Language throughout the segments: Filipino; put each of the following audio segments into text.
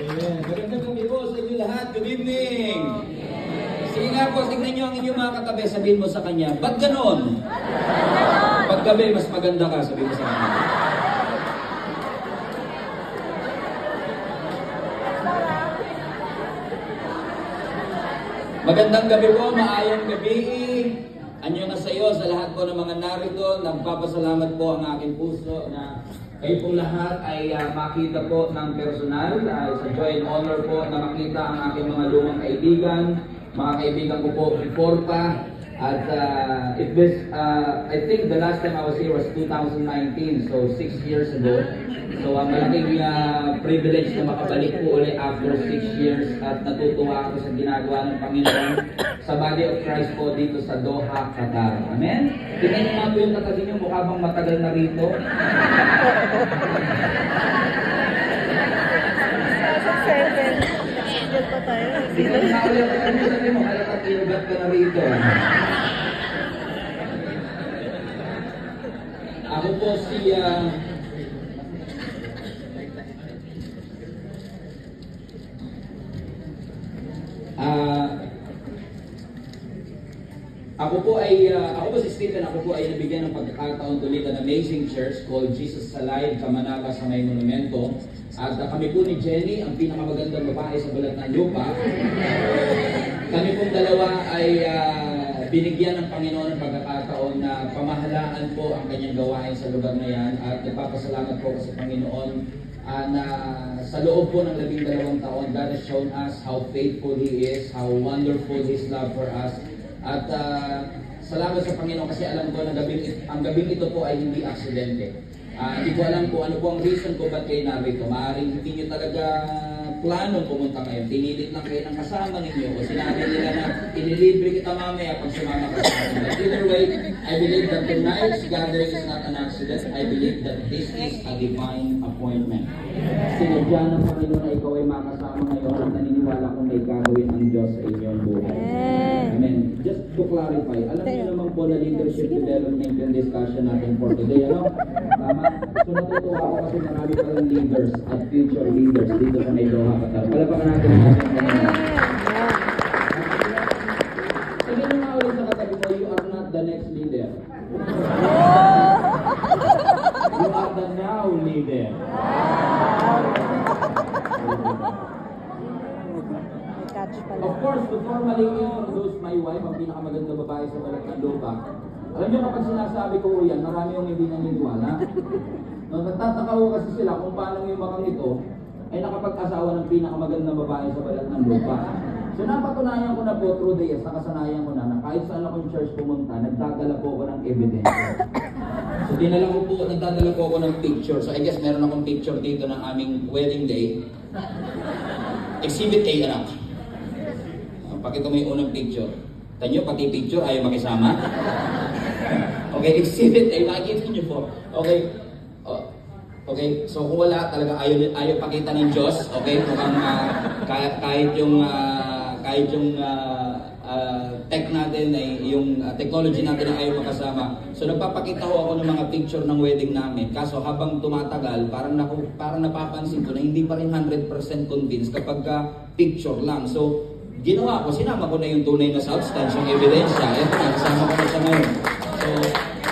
Amen. Magandang gabi po sa inyo lahat. Good evening. Sige nga po, tignan nyo ang inyong mga katabi. Sabihin mo sa kanya, ba't ganon? Pag gabi, mas maganda ka, sabihin mo sa kanya. Magandang gabi po, maayong gabi. Anyo na sa iyo, sa lahat po ng mga narito. Nagpapasalamat po ang aking puso na kayo pong lahat ay makita po ng personal. Sa joy and honor po na makita ang aking mga lumang kaibigan. Mga kaibigan ko po before pa. At I think the last time I was here was 2019, so 6 years ago. So malaking privilege na makabalik po ulit after 6 years at natutuwa ako sa ginagawa ng Panginoon sa Body of Christ po dito sa Doha, Qatar. Amen? Tingnan niyo nga po yung katabi niyo, mukha bang matagal na rito? Tingnan niyo nga ulit yung katabi niyo, sabi mo, halatang inugat ka na rito. Ako po si ako po si Stephen, ako po ay nabigyan ng pagkakataon to lead an amazing church called Jesus Alive, Kamanaka sa May Monumento. At kami po ni Jenny, ang pinakamagandang babae sa balat ng lupa. Kami pong dalawa ay binigyan ng Panginoon ng pagkakataon na pamahalaan po ang kanyang gawain sa lugar na yan. At nagpapasalamat po sa Panginoon na sa loob po ng 12 taon, God has shown us how faithful He is, how wonderful His love for us. At salamat sa Panginoon kasi alam ko na ang gabing ito po ay hindi aksidente. Hindi ko alam kung ano po ang reason ko ba't kayo narito. Maaaring hindi nyo talaga plano pumunta kayo. Pinilit lang kayo ng kasama ninyo o sinabi nila na inilibre kita mamaya pag sumama ka sa akin. But either way, I believe that tonight's gathering is not an accident. I believe that this is a divine appointment. Sinadya ng Panginoon na ikaw ay makasama ngayon at naniniwala kung may gagawin ang Diyos sa inyong buhay. Amen. Just to clarify, alam niyo naman po na leadership development and discussion natin for today. Ano? Tama? So natutuwa ako kasi marami palang leaders at future leaders dito sa may Doha, Qatar. Palapakan natin ang ating Panginoon. Sabihin mo nga ulit sa katabi mo, you are not the next leader. You are the now leader. Of course, to formally introduce my wife, ang pinakamagandang babae sa balat ng lupa. Alam niyo kapag sinasabi ko yan, marami yung hindi naniniwala. Nagtataka ko kasi sila kung paano yung makang ito ay nakapag-asawa ng pinakamagandang babae sa balat ng lupa. So napatunayan ko na po through the years, nakasanayan ko na kahit saan akong church pumunta, nagdadala po ako ng evidence. So nagdadala po ako ng picture. So I guess meron akong picture dito ng aming wedding day. Exhibit A anak. Pakita mo yung unang picture. Tanyo, pati picture, ayaw makisama. Okay, exhibit A, makikita nyo po. Okay. Okay, so kung wala, talaga ayaw pakita ng Diyos. Okay, mukhang kahit yung tech natin, yung technology natin ay ayaw makasama. So nagpapakita ko ako ng mga picture ng wedding namin. Kaso habang tumatagal, parang napapansin ko na hindi pa rin 100% convinced kapag picture lang. So ginawa ko, sinama ko na yung tunay na substantial ebidensya. Ito na, kasama ko na siya ngayon. So,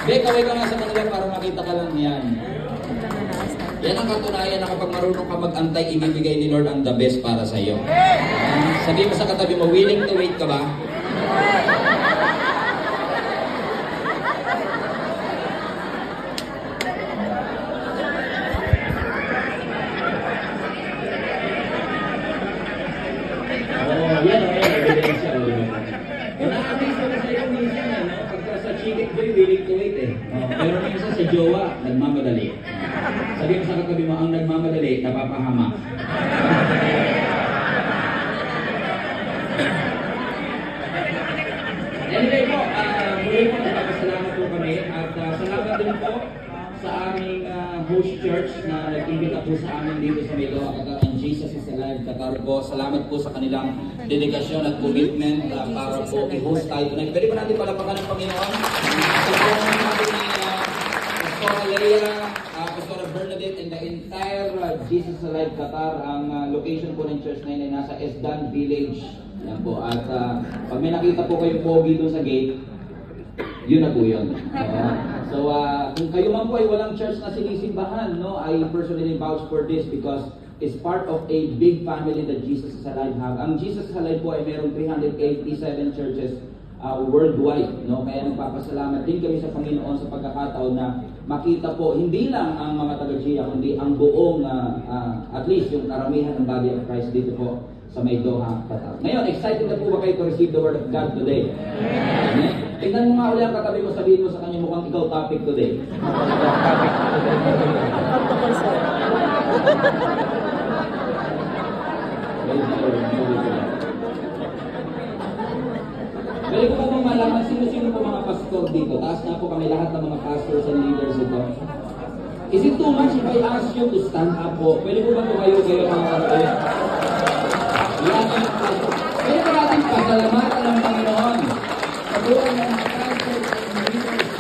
kaway ka nga sa kanila para makita ka lang yan. Yan ang katunayan na kapag marunong ka mag-antay, ibibigay ni Lord ang the best para sa iyo. Sabi mo sa katabi mo, willing to wait ka ba? Pero minsan sa jowa, nagmamadali. Sabi mo sa katabi mo, ang nagmamadali, napapahama. Anyway po, muli po nagpapasalamat po kami at salamat din po sa aming host church na nag-imbita po sa amin dito sa may Doha, Qatar. And Jesus is Alive, Qatar po. Salamat po sa kanilang dedikasyon at commitment para po i-host tayo tonight. Pwede ba natin palapakan ng Panginoon? Pastora Leia, Pastora Bernadette and the entire Jesus Alive Qatar. Ang location po ng church na yun ay nasa Esdan Village. Yan po. At pag may nakita po kayong pogi doon sa gate, yun na po yun. So, kung kayo man po ay walang church na sinisimbahan, no, I personally vouch for this because it's part of a big family that Jesus is Alive have. Ang Jesus is Alive po ay merong 387 churches worldwide, no? Kaya nagpapasalamat din kami sa Panginoon sa pagkakataon na makita po hindi lang ang mga taga-Gia, kundi ang buong at least yung karamihan ng body of Christ dito po sa may Doha, Qatar. Ngayon, excited na po ba kayo to receive the word of God today? Amen? Tingnan mo nga ulit ang katabi mo, sabihin mo sa kanya mukhang ikaw topic today. Pwede ko po malaman sino-sino po mga pastor dito. Taas na po kami lahat ng mga pastors and leaders dito. Is it too much if I ask you to stand up po? Pwede po ba po kayo mga kapatid? Lahat ng pastor. Pwede po natin pasalamatan ng Panginoon. Sa buhay ng mga pastors and leaders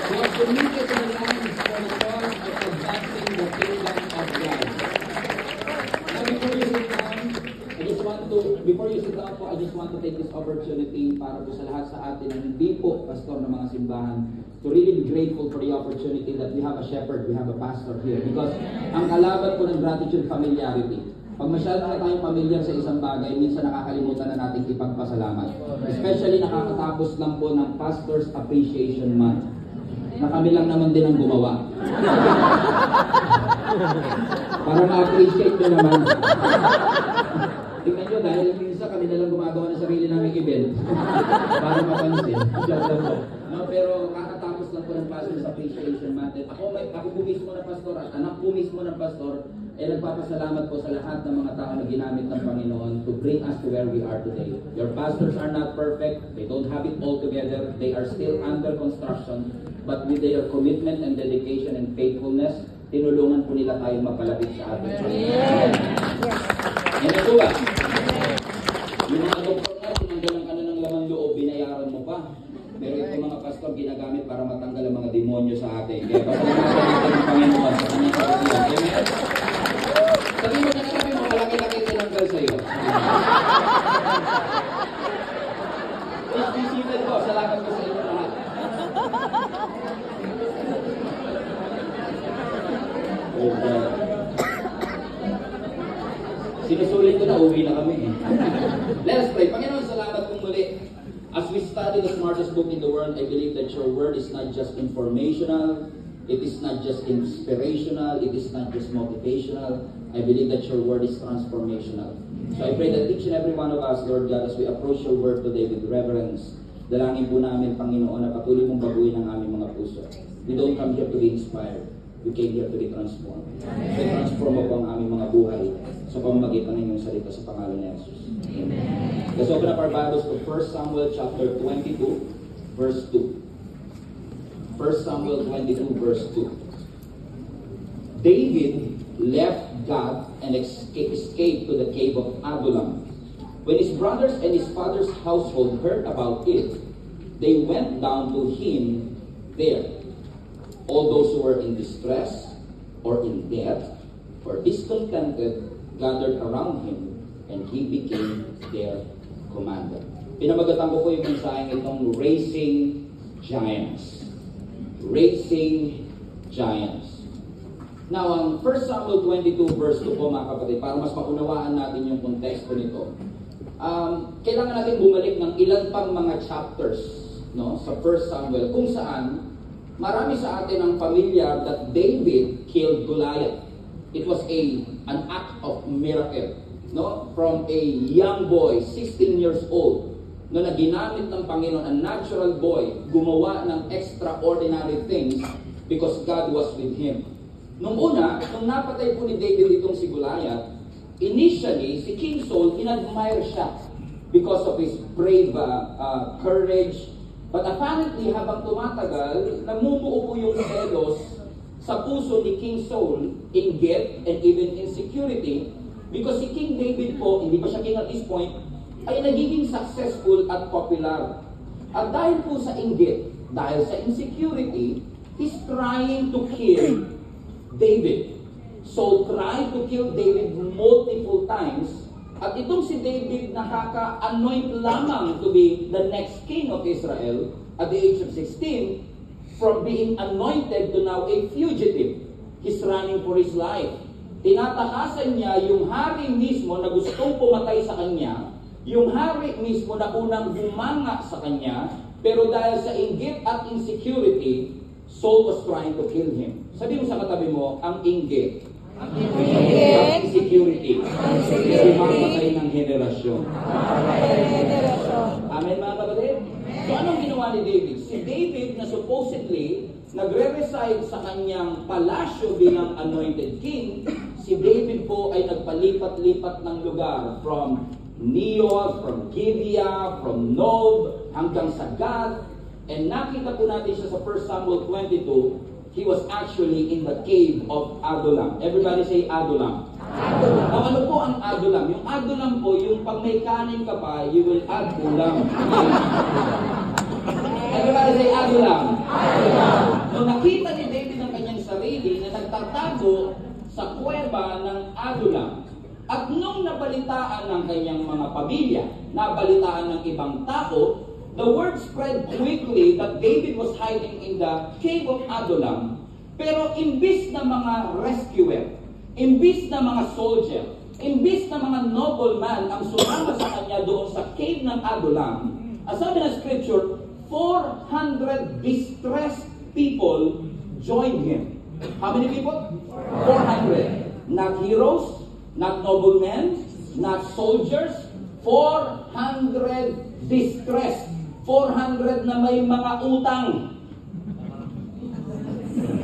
who are committed to the lines for the cause of advancing the kingdom of God. Now before you sit down po, I just want to take this opportunity para po sa lahat sa atin na hindi po pastor ng mga simbahan to really be grateful for the opportunity that we have a shepherd, we have a pastor here. Because ang kalaban po ng gratitude, familiarity. Pag masyado na tayong pamilyar sa isang bagay, minsan nakakalimutan na natin ipagpasalamat. Especially nakakatapos lang po ng Pastor's Appreciation Month. Na kami lang naman din ang gumawa. Para ma-appreciate nyo naman. Tingnan nyo, dahil minsan kami nalang gumagawa ng sarili naming event para mapansin. No, pero kakatapos lang po ng Pastor's Appreciation Month. Ako po mismo na pastor at anak po mismo ng pastor ay nagpapasalamat po sa lahat ng mga tao na ginamit ng Panginoon to bring us to where we are today. Your pastors are not perfect. They don't have it all together. They are still under construction. But with their commitment and dedication and faithfulness, tinulungan po nila tayong mapalapit sa atin. Yes. Yan po ba? Yung mga doktor na, tinanggalan ka na ng laman loob, binayaran mo pa. Pero ito mga pastor, ginagamit para matanggal ang mga demonyo sa atin. Kaya pasalamatan natin ng Panginoon sa kanyang kapatiran. Amen? Sabi mo na natin mga laki-laki tinanggal sa'yo. Please be seated po. Salamat po sa inyo lahat. Oh God. Sinusulit ko na, uwi na kami. Let us pray. Panginoon, salamat kong muli. As we study the smartest book in the world, I believe that your word is not just informational, it is not just inspirational, it is not just motivational. I believe that your word is transformational. So I pray that each and every one of us, Lord God, as we approach your word today with reverence, dalangin po namin, Panginoon, na patuloy mong baguhin ang aming mga puso. We don't come here to be inspired. We came here to be transformed. So transform mo po ang aming mga buhay sa pamamagitan ng inyong salita sa pangalan ni Jesus. Amen. Let's open up our Bibles to 1 Samuel chapter 22, verse 2. 1 Samuel 22, verse 2. David left God and escaped to the cave of Adullam. When his brothers and his father's household heard about it, they went down to him there. All those who were in distress or in debt or discontented gathered around him, and he became their commander. Pinamagatan ko po yung mensaheng itong Raising Giants. Raising Giants. Now, ang 1 Samuel 22 verse 2 po mga kapatid, para mas maunawaan natin yung konteksto nito, kailangan natin bumalik ng ilan pang mga chapters, no, sa 1 Samuel, kung saan marami sa atin ang familiar that David killed Goliath. It was an act of miracle, no? From a young boy, 16 years old, no, na ginamit ng Panginoon, a natural boy, gumawa ng extraordinary things because God was with him. Nung una, nung napatay po ni David itong si Goliath, initially, si King Saul, in-admire siya because of his brave courage. But apparently, habang tumatagal, namumuo po yung selos sa puso ni King Saul, inggit, and even insecurity, because si King David po, hindi pa siya king at this point, ay nagiging successful at popular. At dahil po sa inggit, dahil sa insecurity, he's trying to kill David. Saul tried to kill David multiple times. At itong si David nakaka-anoint lamang to be the next king of Israel at the age of 16, from being anointed to now a fugitive. He's running for his life. Tinatakasan niya yung hari mismo na gustong pumatay sa kanya, yung hari mismo na unang bumanga sa kanya, pero dahil sa inggit at insecurity, Saul was trying to kill him. Sabi mo sa katabi mo, ang inggit. Ang insecurity. Sumamatay ng henerasyon. Amen mga kapatid? So anong ginawa ni David? Si David na supposedly nagre-reside sa kanyang palasyo bilang anointed king, si David po ay nagpalipat-lipat ng lugar from Neoth, from Gibeah, from Nob, hanggang sa Gath. And nakita po natin siya sa 1 Samuel 22, he was actually in the cave of Adullam. Everybody say Adullam. Adullam. Now, ano po ang Adullam? Yung Adullam po, yung pag may kanin ka pa, you will add ulam. Everybody say Adullam. Adullam. Nung nakita ni David ang kanyang sarili na nagtatago sa kuweba ng Adullam, at nung nabalitaan ng kanyang mga pamilya, nabalitaan ng ibang tao, the word spread quickly that David was hiding in the cave of Adullam. Pero imbis na mga rescuer, imbis na mga soldier, imbis na mga nobleman ang sumama sa kanya doon sa cave ng Adullam, as sabi ng scripture, 400 distressed people joined him. How many people? 400. Not heroes, not noblemen, not soldiers, 400 distressed. 400 na may mga utang.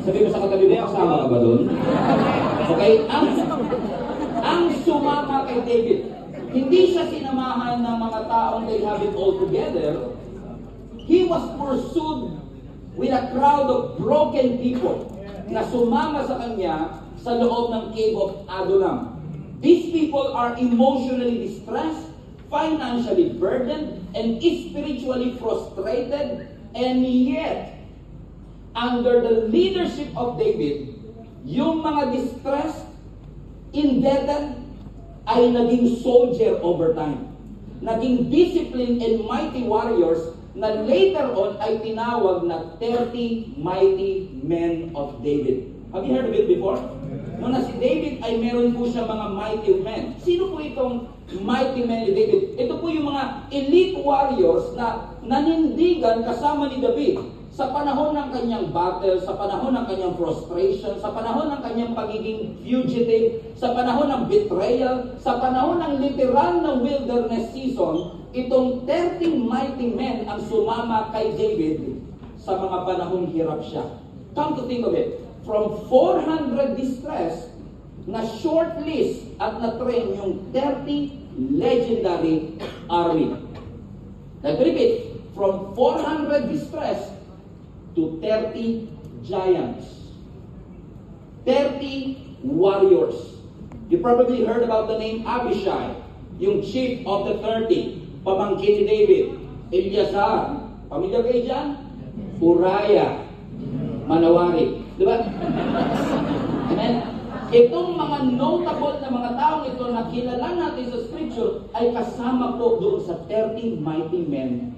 Sabi mo sa katabi mo, kasama ka ba doon? Okay, ang sumama kay David, hindi siya sinamahan ng mga taong they have it all together. He was pursued with a crowd of broken people na sumama sa kanya sa loob ng cave of Adullam. These people are emotionally distressed, financially burdened, and spiritually frustrated, and yet, under the leadership of David, yung mga distressed, indebted, ay naging soldier over time. Naging disciplined and mighty warriors na later on ay tinawag na 30 mighty men of David. Have you heard of it before? Nung na si David ay meron po siya mga mighty men. Sino po itong mighty men ni David? Ito po yung mga elite warriors na nanindigan kasama ni David sa panahon ng kanyang battle, sa panahon ng kanyang frustration, sa panahon ng kanyang pagiging fugitive, sa panahon ng betrayal, sa panahon ng literal na wilderness season. Itong 30 mighty men ang sumama kay David sa mga panahong hirap siya. Come to think of it, from 400 distress, na short list at na-train yung 30 legendary army. Let's repeat, from 400 distress to 30 giants. 30 warriors. You probably heard about the name Abishai, yung chief of the 30. Pamangkin ni David, Eleazar, pamilya kayo dyan? Uriah, Manawari. Diba? Amen? Itong mga notable na mga taong ito na kilala natin sa scripture ay kasama po doon sa 30 mighty men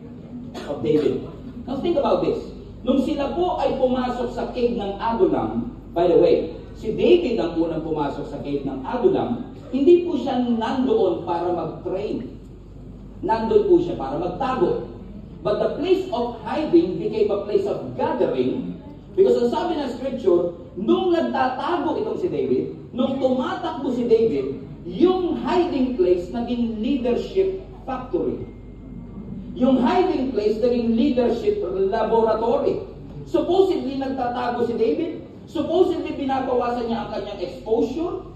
of David. Now think about this. Nung sila po ay pumasok sa cave ng Adullam, by the way, si David ang unang pumasok sa cave ng Adullam, hindi po siya nandoon para mag-train. Nandun po siya para magtago. But the place of hiding became a place of gathering, because ang sabi ng scripture, nung nagtatago itong si David, nung tumatakbo si David, yung hiding place naging leadership factory. Yung hiding place naging leadership laboratory. Supposedly nagtatago si David, supposedly binabawasan niya ang kanyang exposure,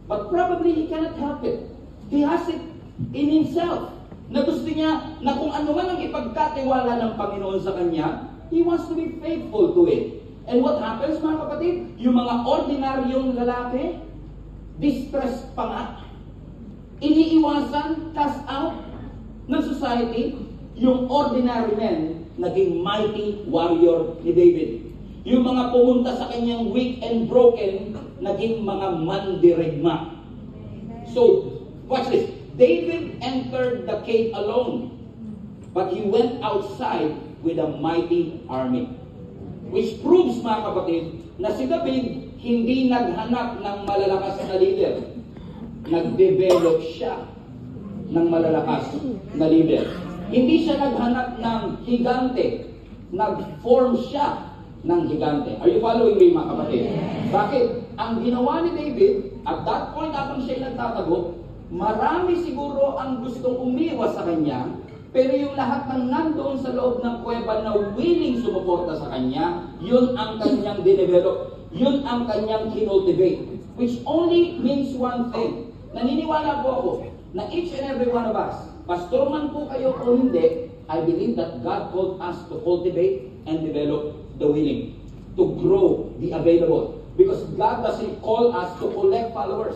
but probably he cannot help it. He has it in himself. Na gusto niya na kung ano man ang ipagkatiwala ng Panginoon sa kanya, he wants to be faithful to it. And what happens, mga kapatid? Yung mga ordinaryong lalaki, distressed pa nga, iniiwasan, cast out ng society, yung ordinary men, naging mighty warrior ni David. Yung mga pumunta sa kanyang weak and broken, naging mga mandirigma. So, watch this. David entered the cave alone, but he went outside with a mighty army. Which proves, mga kapatid, na si David hindi naghanap ng malalakas na leader. Nag-develop siya ng malalakas na leader. Hindi siya naghanap ng higante. Nag-form siya ng higante. Are you following me, mga kapatid? Bakit? Ang ginawa ni David, at that point habang siya nagtatago, marami siguro ang gustong umiwas sa kanya, pero yung lahat ng nandoon sa loob ng kuweba na willing sumuporta sa kanya, yun ang kanyang dinevelop. Yun ang kanyang kinultivate. Which only means one thing. Naniniwala po ako na each and every one of us, pastor man po kayo o hindi, I believe that God called us to cultivate and develop the willing, to grow the available. Because God doesn't call us to collect followers.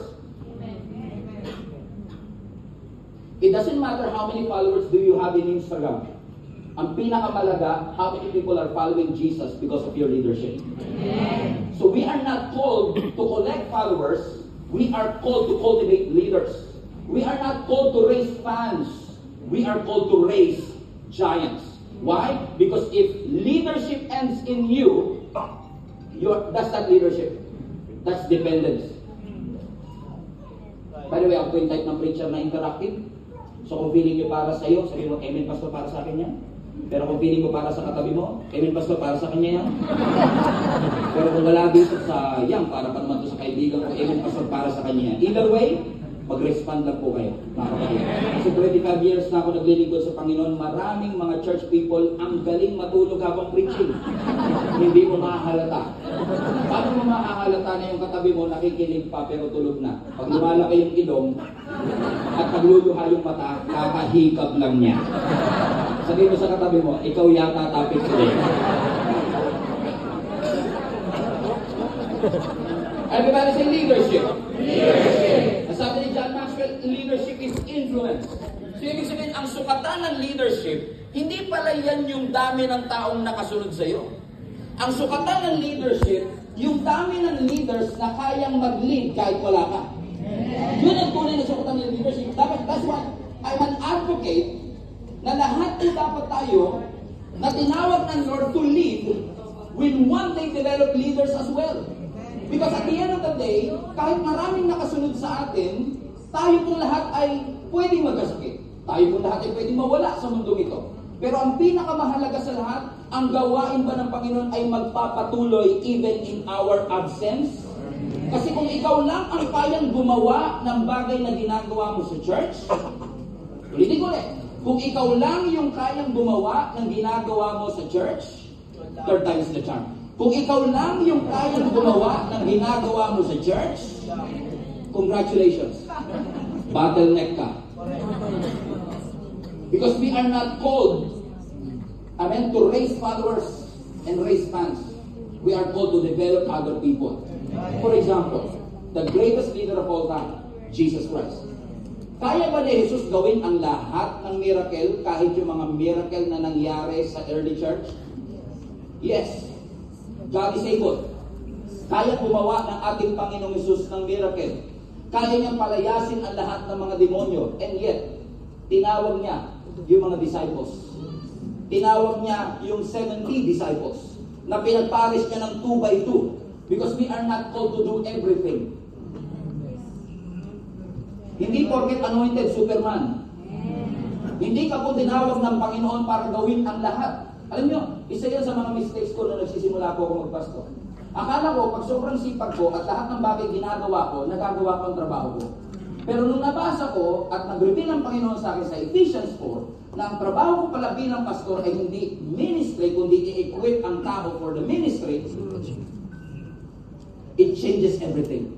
It doesn't matter how many followers do you have in Instagram. Ang pinakamalaga, how many people are following Jesus because of your leadership. So we are not called to collect followers. We are called to cultivate leaders. We are not called to raise fans. We are called to raise giants. Why? Because if leadership ends in you, that's not leadership. That's dependence. By the way, ako yung type ng preacher na interactive. So kung feeling nyo para sa iyo, sabihin mo, amen pastor, para sa akin yan. Pero kung feeling mo para sa katabi mo, amen pastor, para sa kanya yan. Pero kung wala dito sa yan, para pa naman to sa kaibigan ko, amen pastor, para sa kanya yan. Either way, mag-respond lang po kayo, mga kapatid. Kasi 25 years na ako naglilingkod sa Panginoon, maraming mga church people ang galing matulog habang preaching. Hindi mo mahahalata. Paano mo mahahalata na yung katabi mo nakikinig pa pero tulog na? Pag lumalaki yung ilong at pagluluha yung mata, kakahikab lang niya. Sabihin mo sa katabi mo, ikaw yata topic today. Everybody say leadership. Leadership. Sabi ni John Maxwell, leadership is influence. So ibig sabihin, ang sukatan ng leadership, hindi pala yan yung dami ng taong nakasunod sa iyo. Ang sukatan ng leadership, yung dami ng leaders na kayang mag-lead kahit wala ka. Yun ang tunay na sukatan ng leadership. That's why I'm an advocate na lahat ay dapat tayo na tinawag ng Lord to lead will one day develop leaders as well. Because at the end of the day, kahit maraming nakasunod sa atin, tayo pong lahat ay pwedeng magkasakit. Tayo pong lahat ay pwedeng mawala sa mundong ito. Pero ang pinakamahalaga sa lahat, ang gawain ba ng Panginoon ay magpapatuloy even in our absence? Kasi kung ikaw lang ang kayang gumawa ng bagay na ginagawa mo sa church, ulitin ko ulit, kung ikaw lang yung kayang gumawa ng ginagawa mo sa church, third time is the charm. Kung ikaw lang yung kayang gumawa ng ginagawa mo sa church, congratulations. Bottleneck ka. Because we are not called, to raise followers and raise fans. We are called to develop other people. For example, the greatest leader of all time, Jesus Christ. Kaya ba ni Jesus gawin ang lahat ng miracle, kahit yung mga miracle na nangyari sa early church? Yes. God is able. Kaya gumawa ng ating Panginoong Jesus ng miracle. Kaya niyang palayasin ang lahat ng mga demonyo. And yet, tinawag niya yung mga disciples. Tinawag niya yung 70 disciples na pinagpares niya ng 2 by 2 because we are not called to do everything. Hindi porket anointed Superman. Hindi ka po tinawag ng Panginoon para gawin ang lahat. Alam nyo, isa yan sa mga mistakes ko nung nagsisimula po ako magpastor. Akala ko, pag sobrang sipag ko at lahat ng bagay ginagawa ko, nagagawa ko ang trabaho ko. Pero nung nabasa ko at nag-reveal ng Panginoon sa akin sa Ephesians 4, na ang trabaho ko pala bilang pastor ay hindi ministry, kundi i-equip ang tao for the ministry, it changes everything.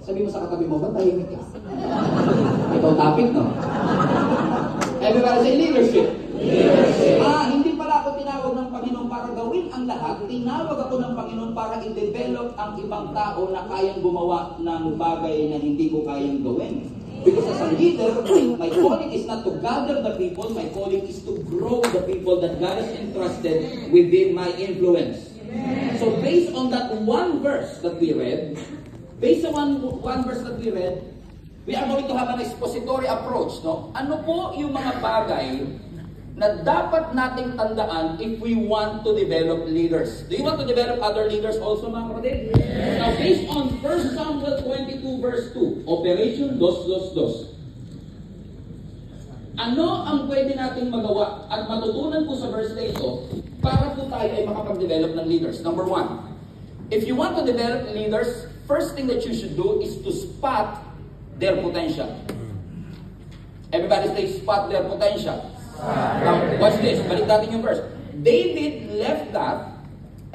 Sabi mo sa katabi mo, ba't tahimik ka? Ito topic, no? Everybody say leadership. Leadership. Hindi pala ako tinawag ng Panginoon para gawin ang lahat. Tinawag ako ng Panginoon para i-develop ang ibang tao na kayang gumawa ng bagay na hindi ko kayang gawin. Because as a leader, my calling is not to gather the people. My calling is to grow the people that God has entrusted within my influence. So based on that one verse that we read, we are going to have an expository approach, no? Ano po yung mga bagay na dapat nating tandaan if we want to develop leaders? Do you want to develop other leaders also, mga kapatid? Now, based on 1 Samuel 22 verse 2, Operation 222. Ano ang pwede nating magawa at matutunan po sa verse na ito para po tayo ay makapag-develop ng leaders? Number one, if you want to develop leaders, first thing that you should do is to spot their potential. Everybody say, spot their potential. Now, watch this. Balik natin yung verse. David left that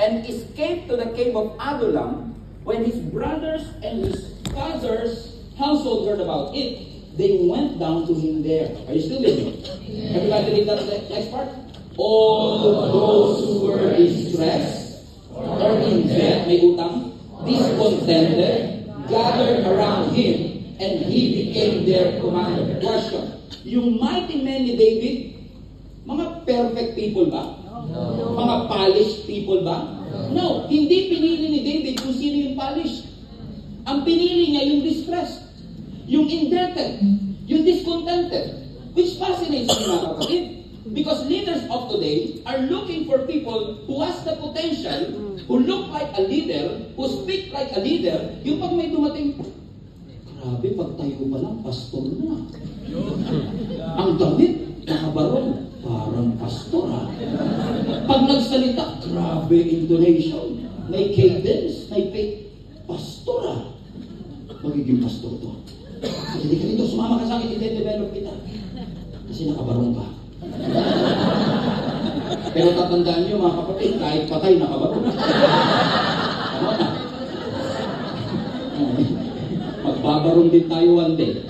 and escaped to the cave of Adullam when his brothers and his father's household heard about it. They went down to him there. Are you still with me? Everybody read that next part? All those who were distressed or in debt, may utang, discontented, gathered around him, and he became their commander. Question. Yung mighty men ni David, mga perfect people ba? No. Mga polished people ba? No. Hindi pinili ni David kung sino yung polished. Ang pinili niya yung distressed, yung indebted, yung discontented. Which fascinates me, mga kapatid. Because leaders of today are looking for people who has the potential, who look like a leader, who speak like a leader. Yung pag may dumating, grabe, pag tayo pa lang, pastor na. Ang damit, nakabarong, parang pastor ha. Pag nagsalita, grabe intonation. May cadence, may pastor ha. Magiging pastor to. Hindi ka dito, sumama ka sa akin, i-develop kita. Kasi nakabarong ka. Pero tatandaan nyo, mga kapatid, kahit patay, nakabarong. Ano na? Magbabarong din tayo one day.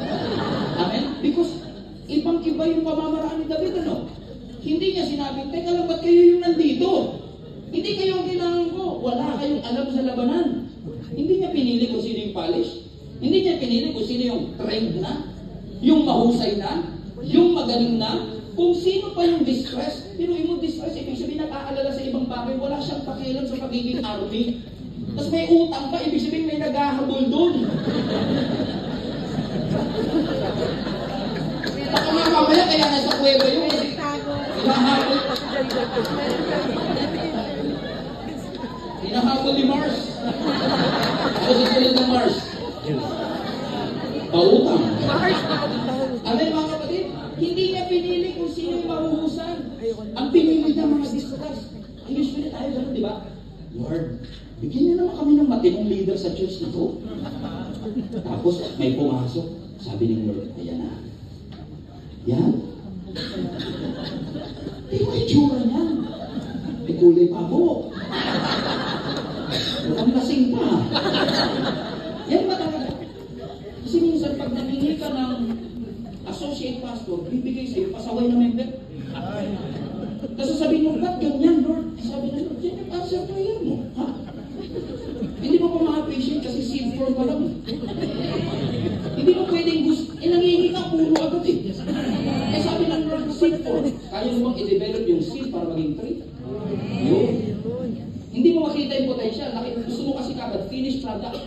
Amen? Because ibang-iba yung pamamaraan ni David, ano? Hindi niya sinabing, teka lang, ba't kayo yung nandito? Hindi kayo ang kailangan ko. Wala kayong alam sa labanan. Hindi niya pinili kung sino yung polish. Hindi niya pinili kung sino yung trained na, yung mahusay na, yung magaling na, kung sino pa yung distress. Pero yung distress, ibig sabihin nag-aalala sa ibang bagay, wala siyang pakialam sa pagiging army. Tapos may utang pa, ibig sabihin may naghahabol doon. Baka nga mamaya kaya nasa kuweba yun kasi hinahabol. Hinahabol ni Mars. Ako susunod ng Mars. Pautang. Amen, mga kapatid, hindi niya pinili kung sino yung mahuhusan. Ang pinili niya mga distress. Usually tayo gano'n, di ba? Lord, bigyan niyo naman kami ng matinong leader sa church nito. Tapos may pumasok. Sabi ni Lord, ayan na. Yan. Yung itsura niyan. May kulay pa ako. Mukhang lasing pa. Yan ba talaga? Kasi minsan pag naningi ka ng associate pastor, bibigay sa'yo pasaway na member. Kasi sabihin mo, ba't ganyan, Lord? Sabi na, Lord, yan yung answer prayer mo. Ha? Hindi mo pa ma-appreciate kasi seed form pa lang. Hindi mo pwedeng gusto. Nangihingi ka, puro agad eh. Eh sabi ng Lord, seed form. Kaya mo bang i-develop yung seed para maging tree? Yun. Hindi mo makita yung potential. Gusto mo kasi kagad, finished product.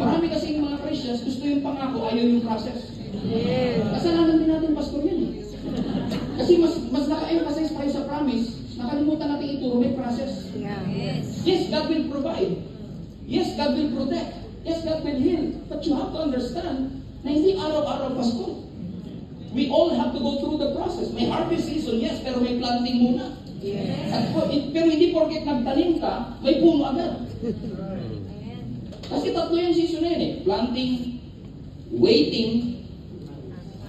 Marami kasi yung mga Christians, gusto yung pangako, ayaw yung process. Kasalanan din natin, pastor, yan. Kasi mas naka-emphasize tayo sa promise, nakalimutan natin ituro, may process. Yes, God will provide. Yes, God will protect. Yes, God will heal. But you have to understand na hindi araw-araw Pasko. We all have to go through the process. May harvest season, yes, pero may planting muna. Yes. Pero hindi porket nagtanim ka, may puno agad. Kasi tatlo yung season na yun eh. Planting, waiting,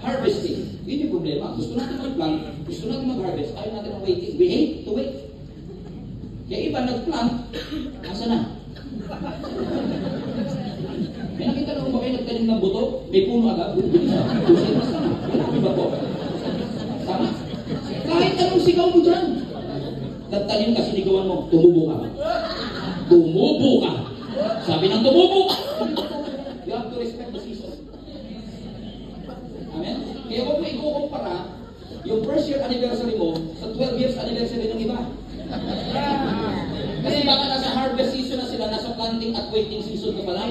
harvesting. Yun yung problema. Gusto natin mag-plant, gusto natin mag-harvest, ayaw natin ang waiting. We hate to wait. Kaya iba nag-plant, asa na? May nakita na kung ba kayo nagtanim ng buto, may puno agad, businas na. Wala, iba po. Tama? Kahit anong sigaw mo dyan. Nagtanim ka, sinigawan mo, tumubo ka. Tumubo ka. Sabi ng tumubo ka. You have to respect the season. Amen? Kaya huwag mo ikukumpara yung first year anniversary mo sa 12 years anniversary ng iba. Kasi baka dumarating at waiting season ka pa lang.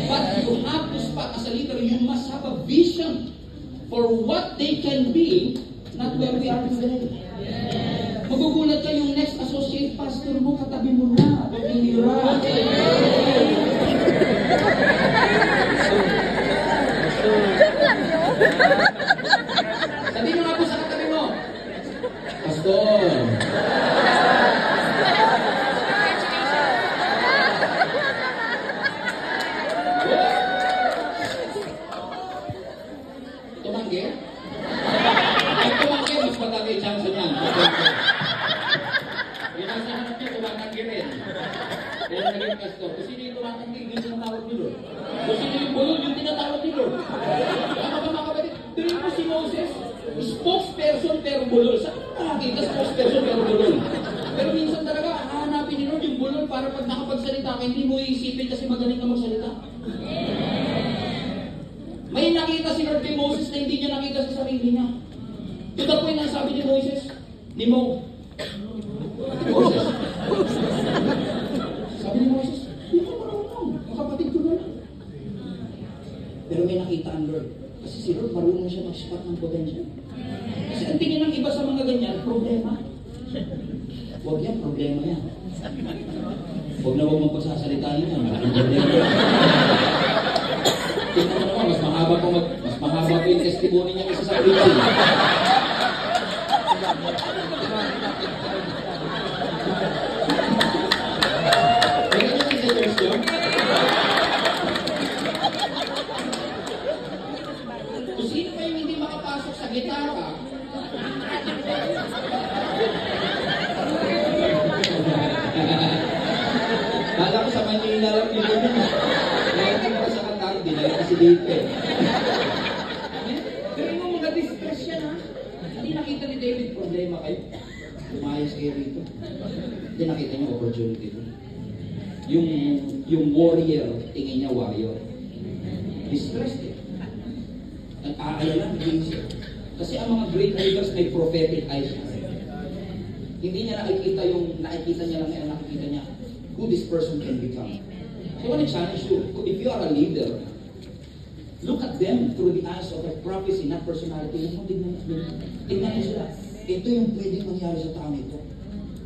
But you have to spot as a leader, you must have a vision for what they can be, not where we are today. Magugulat ka yung next associate pastor mo, katabi mo na, pag-inira. Sabi mo nga po sa katabi mo, Pastor. Tumanggi? Ay, tumanggi, mas matami chance niyan. Yung nasa hanap niya, tumatanggi rin. Kaya naging pastor. Kung sino yung tumatanggi, yung tinatawag ni Lord. Kung sino yung bulol, yung tinatawag ni Lord. Ano ba mga kapatid? Tuloy po si Moses, spokesperson pero bulol. Saan mo nakakita spokesperson pero bulol? Pero minsan talaga, hahanapin ni Lord yung bulol para pag nakapagsalita ka, hindi mo iisipin kasi magaling ka magsalita. May nakita si Lord kay Moses na hindi niya nakita sa sarili niya. To the point na sabi ni Moses, Moses, sabi ni Moses, hindi ko marunong, makapatid ko na. Pero may nakita ang Lord. Kasi si Lord marunong siya mag-spot ng potential. Kasi ang tingin ng iba sa mga ganyan, problema. Huwag yan, problema yan. Huwag na huwag magpagsasalitain yan. Malaking problema. Tingnan mo naman, mas mahaba po yung testimony niya kasi sa preaching. Kung sino pa yung hindi makapasok sa gitara, kala ko sa Manila lang dito din. Kaya ko sa kantaan, dinala kasi dito eh. Pero yung mga distress yan ha. Hindi nakita ni David problema kayo. Lumayas kayo rito. Hindi nakita niyo opportunity doon. Yung warrior, tingin niya warrior. Distressed eh. Nag-aalala, kasi ang mga great leaders may prophetic eyes. Hindi niya nakikita niya lang ngayon, nakikita niya who this person can become. So I want to challenge you, if you are a leader, look at them through the eyes of a prophecy, not personality. Tingnan niyo sila. Ito yung pwedeng mangyari sa tao ito.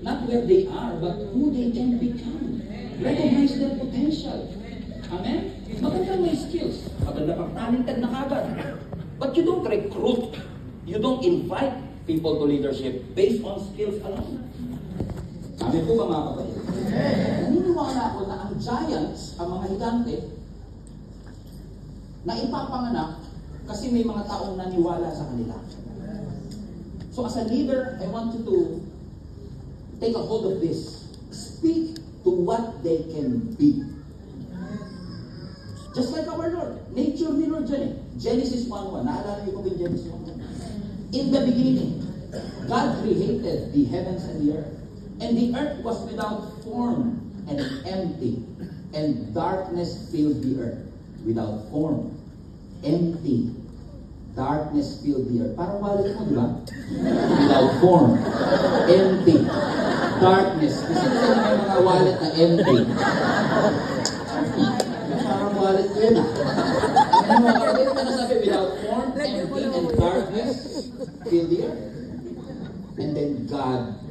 Not where they are, but who they can become. Recognize their potential. Amen? Maganda may skills. Maganda pang talented na kagad. But you don't recruit. You don't invite people to leadership based on skills alone. Sabi po ba mga kapatid? Naniniwala ako na ang giants, ang mga higante, na ipapanganak kasi may mga taong naniwala sa kanila. So as a leader, I want you to take a hold of this. Speak to what they can be. Just like our Lord. Nature ni Lord dyan eh. Genesis 1:1. Naalala niyo po yung Genesis 1:1? In the beginning, God created the heavens and the earth. And the earth was without form and empty. And darkness filled the earth. Without form. Empty. Darkness filled the earth. Parang wallet mo, di ba? Without form. Empty. Darkness. Kasi sila may mga wallet na empty. Parang wallet ko yun ah. Ano mga kapatid ka nasabi? Without form, empty, and darkness filled the earth. And then God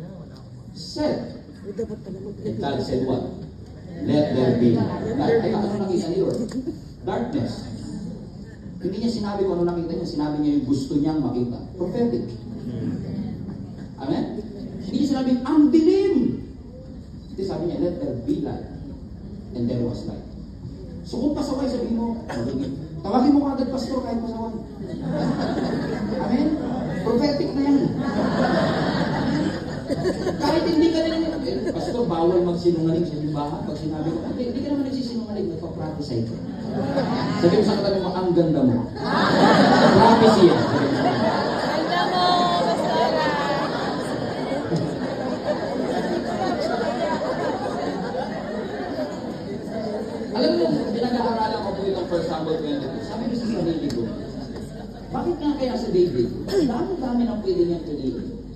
said. And God said what? Let there be light. Ay, ano nakita ni Lord? Darkness. Hindi niya sinabi kung ano nakita niya. Sinabi niya yung gusto niyang makita. Prophetic. Amen? Hindi niya sinabi, ang dilim. Hindi sabi niya, let there be light. And there was light. So kung pasaway, sabihin mo, tawagin mo agad pastor kahit pasaway. Amen? Prophetic na yan. Kahit hindi ka rin, pastor, bawal magsinungaling sa simbahan. Pag sinabi ko, hindi ka naman nagsisinungaling, nagpa-prophesy ka. Sabi mo sa katabi mo, ang ganda mo. Prophecy yan. Ganda mo, pastora. Alam mo, pinag-aaralan ko po itong 1 Samuel 22. Sabi ko sa sarili ko, bakit nga kaya sa David, dami-dami ng pwede niyang piliin.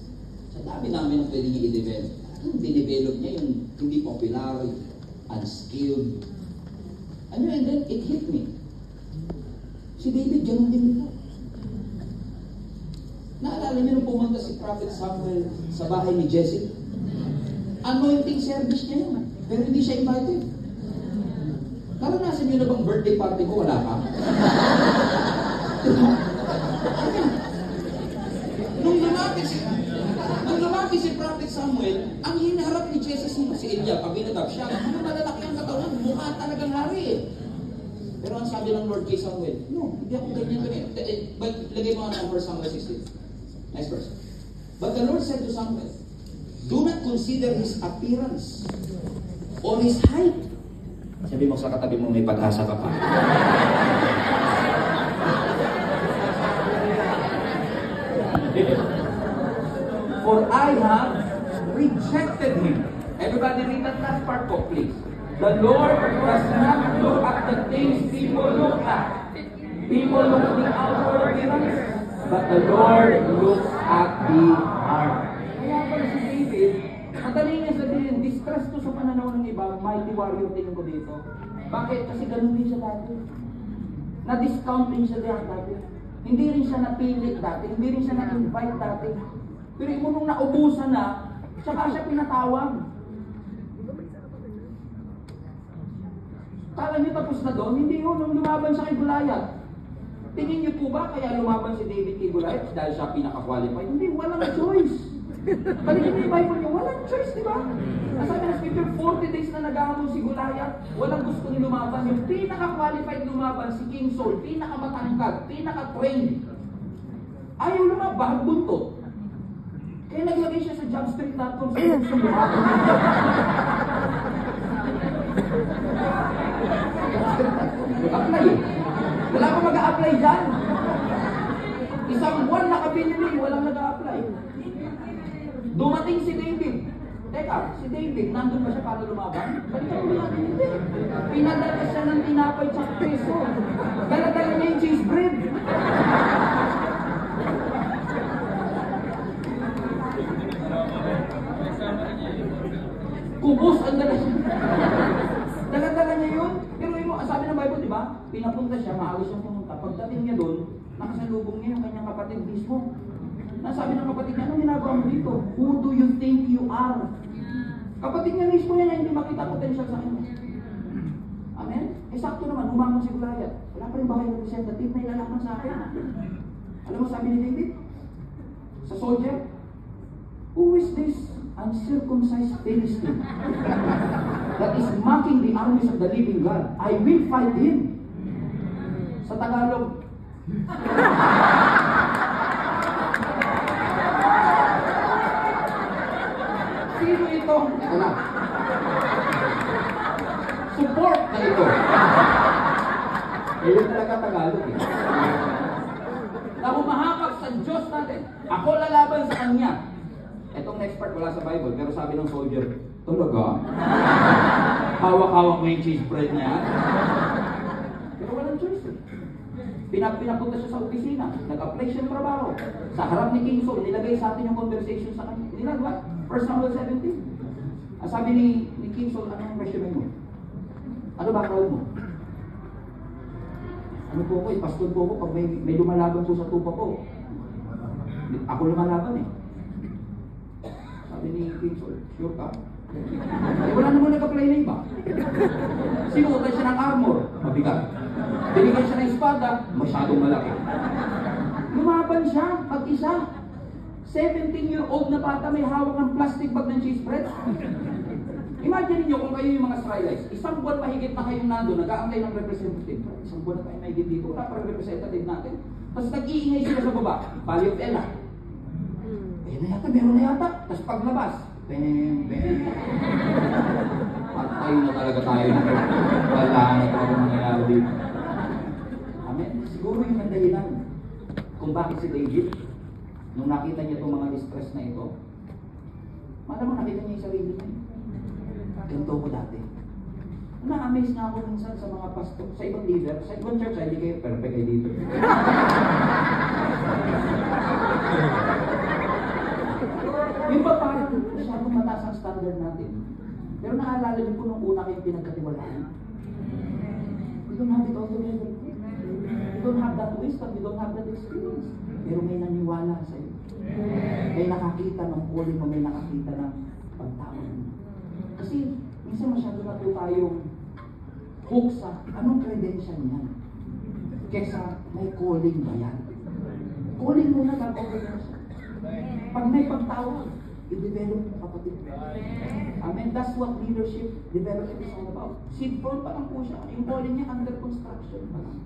Sa dami-dami ng pwede niyang i-develop. Yung dinevelop niya yung hindi popular, unskilled. Ano, and then it hit me. Si David, ganun din nila. Naalala niyo nung pumunta si Prophet Samuel sa bahay ni Jesse? Anointing service niya yun. Pero hindi siya invited. Naranasan niyo na bang birthday party ko? Wala ka? Nung lumapit si Prophet Samuel, ang hinaharap ni Jesse si Eliab, Abinadab siya, ano malalaki ang katawan, mukha talagang hari eh. Pero ang sabi ng Lord kay Samuel, no, hindi ako ganyan. But lagay mo ang 1 Samuel 16. Next verse. But the Lord said to Samuel, do not consider his appearance or his height. Sabi mo sa katabi mo, may pag-asa ka pa. For I have rejected him. Everybody read that last part po, please. The Lord does not look at the things people look at. People look at the outward appearance, but the Lord looks at the heart. Kaya pala si David, madali niya sabihin, distress to sa pananaw ng iba, mighty warrior tingin ko dito. Bakit? Kasi ganun din siya dati. Na-discount din siya dati. Hindi rin siya napilit dati, hindi rin siya na-invite dati. Pero nung naubusan na, saka siya pinatawag. Kala niyo tapos na doon? Hindi yun, nung lumaban siya kay Goliath. Tingin niyo po ba kaya lumaban si David kay Goliath dahil siya pinaka-qualified? Hindi, walang choice. Balikin niyo yung Bible niyo, walang choice, di ba? Sabi na scripture, 40 days na naghahamon si Goliath, walang gusto niya lumaban. Yung pinaka-qualified lumaban si King Saul, pinaka-matangkad, pinaka-trained. Ayaw lumaban, buntot. Kaya naglagay siya sa jobstreet.com sa lumaban. Apply eh. Wala akong mag-a-apply dyan. Isang buwan nakabinili, walang nag-a-apply. Dumating si David. Teka, si David, nandun ba siya para lumaban? Balikan mo natin, hindi. Pinadala siya ng tinapay sa peso. Dala-dala niya yung cheese bread. Kubos ang dala niya. Dala-dala niya yun. Pero yung sabi ng Bible, di ba? Pinapunta siya, maalis siyang pumunta. Pagdating niya doon, nakasalubong niya yung kanyang kapatid mismo. Nasabi ng kapatid niya, anong ginagawa mo dito? Who do you think you are? Kapatid niya mismo niya na hindi makita potential sa kanya. Amen? Eh sakto naman, humamon si Goliath. Wala pa rin ba kayo representative na ilalaman sa akin? Alam mo sabi ni David? Sa soldier? Who is this uncircumcised Philistine that is mocking the armies of the living God? I will fight him. Sa Tagalog, sino ito? Ito na. Support na ito. Ayun talaga Tagalog eh. Na humahamak sa Diyos natin. Ako lalaban sa Kanya. Itong next part wala sa Bible, pero sabi ng soldier, talaga? Hawak-hawak mo yung cheese bread niya. Pero walang choice eh. Pinapunta siya sa opisina, nag-apply siya ng trabaho. Sa harap ni King Saul, nilagay sa atin yung conversation sa kanya. Nilagwa, 1 Samuel 17. Ang sabi ni King Saul, anong resume mo? Ano background mo? Ano po ko, pastor po ko, pag may lumalaban po sa tupa ko. Ako lumalaban eh. Sabi ni King Saul, sure ka? Wala naman nag-apply na iba. Sinuotan siya ng armor, mabigat. Binigyan siya ng espada, masyadong malaki. Lumaban siya, mag-isa. 17-year-old na bata may hawak ng plastic bag ng cheese bread. Imagine niyo kung kayo yung mga Israelites, isang buwan mahigit na kayong nandun, nag-aantay ng representative. Isang buwan na kayo mahigit dito, wala pa representative natin. Tapos nag-iingay sila sa baba, Valley of Elah. Meron na yata. Tapos paglabas, bang. Patay na talaga tayo na. Wala na talaga mangyayari dito. Amen. Siguro yung dahilan kung bakit si David, nung nakita niya itong mga distress na ito, malamang nakita niya yung sarili niya. Ganito ko dati. Na-amaze nga ako minsan sa mga pastor, sa ibang leader, sa ibang church, hindi kayo perfect kayo dito. Yung ba parang masyadong mataas ang standard natin? Pero naalala niyo po nung una kayong pinagkatiwalaan. You don't have it all together. You don't have that wisdom, you don't have that experience. Pero may naniwala sa iyo. May nakakita ng calling mo, may nakakita ng pagtawag mo. Kasi minsan masyado na po tayong hook sa anong credential niyan. Kesa may calling ba yan? Calling mo na bago credential. Pag may pagtawag, i-develop mo kapatid. Amen. That's what leadership development is all about. Seed form pa lang po siya. Yung calling niya under construction pa lang.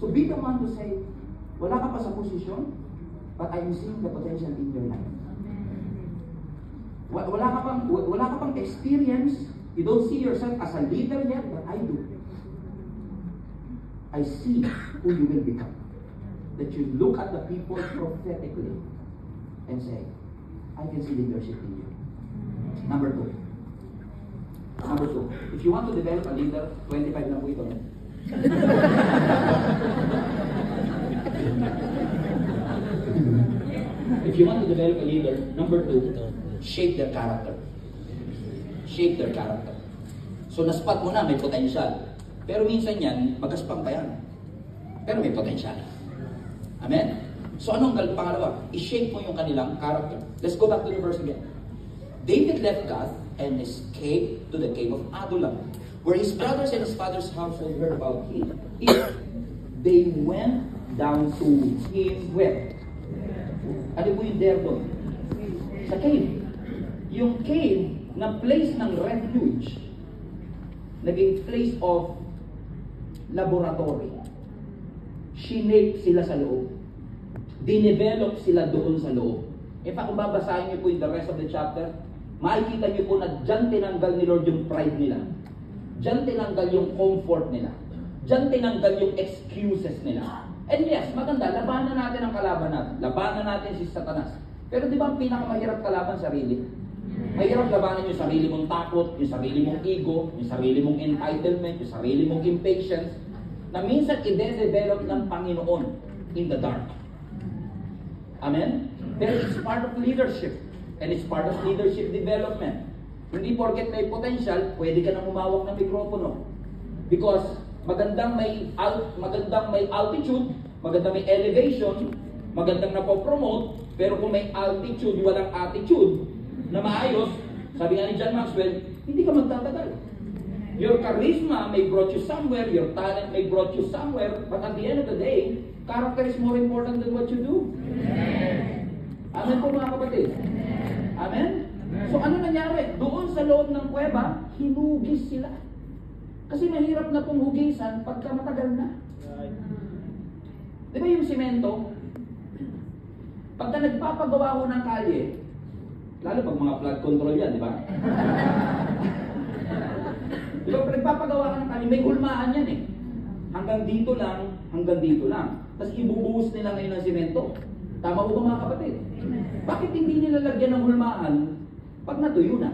So be the one to say, wala ka pa sa posisyon, but I'm seeing the potential in your life. Wala ka pang experience. You don't see yourself as a leader yet, but I do. I see who you will become. That you look at the people prophetically and say, I can see leadership in you. Number two. If you want to develop a leader, 25 lang po ito. If you want to develop a leader, number two, shape their character. Shape their character. So na-spot mo na, may potential. Pero minsan yan, magaspang pa yan. Pero may potential. Amen? So anong pangalawa? I-shape mo yung kanilang character. Let's go back to the verse again. David left Gath and escaped to the cave of Adullam, where his brothers and his father's household heard about him. They went down to him where? Ano po yung there doon? Sa cave. Yung cave na place ng refuge, naging place of laboratory. Shinape sila sa loob. Dinevelop sila doon sa loob. In fact, kung babasahin niyo po yung the rest of the chapter, makikita niyo po na dyan tinanggal ni Lord yung pride nila. Dyan tinanggal yung comfort nila. Dyan tinanggal yung excuses nila. And yes, maganda, labanan natin ang kalaban natin. Labanan natin si Satanas. Pero di ba ang pinakamahirap kalaban sarili? Mahirap labanan yung sarili mong takot, yung sarili mong ego, yung sarili mong entitlement, yung sarili mong impatience, na minsan i-develop ng Panginoon in the dark. Amen? Pero it's part of leadership. And it's part of leadership development. Hindi porket may potential, pwede ka nang humawak ng mikropono. Because magandang may altitude, magandang may elevation, magandang napopromote, pero kung may altitude, walang attitude na maayos, sabi nga ni John Maxwell, hindi ka magtatagal. Your charisma may brought you somewhere, your talent may brought you somewhere, but at the end of the day, character is more important than what you do. Amen po mga kapatid. Amen? So ano nangyari? Doon sa loob ng kuweba, hinugis sila. Kasi mahirap na pong hugisan pagka matagal na. Di ba yung simento? Pagka nagpapagawa ko ng kalye, lalo pag mga flood control yan, di ba? Di ba, pag nagpapagawa ka ng kalye, may hulmaan yan eh. Hanggang dito lang. Tapos ibubuhos nila ngayon ng simento. Tama po ba mga kapatid? Bakit hindi nila lagyan ng hulmaan pag natuyo na?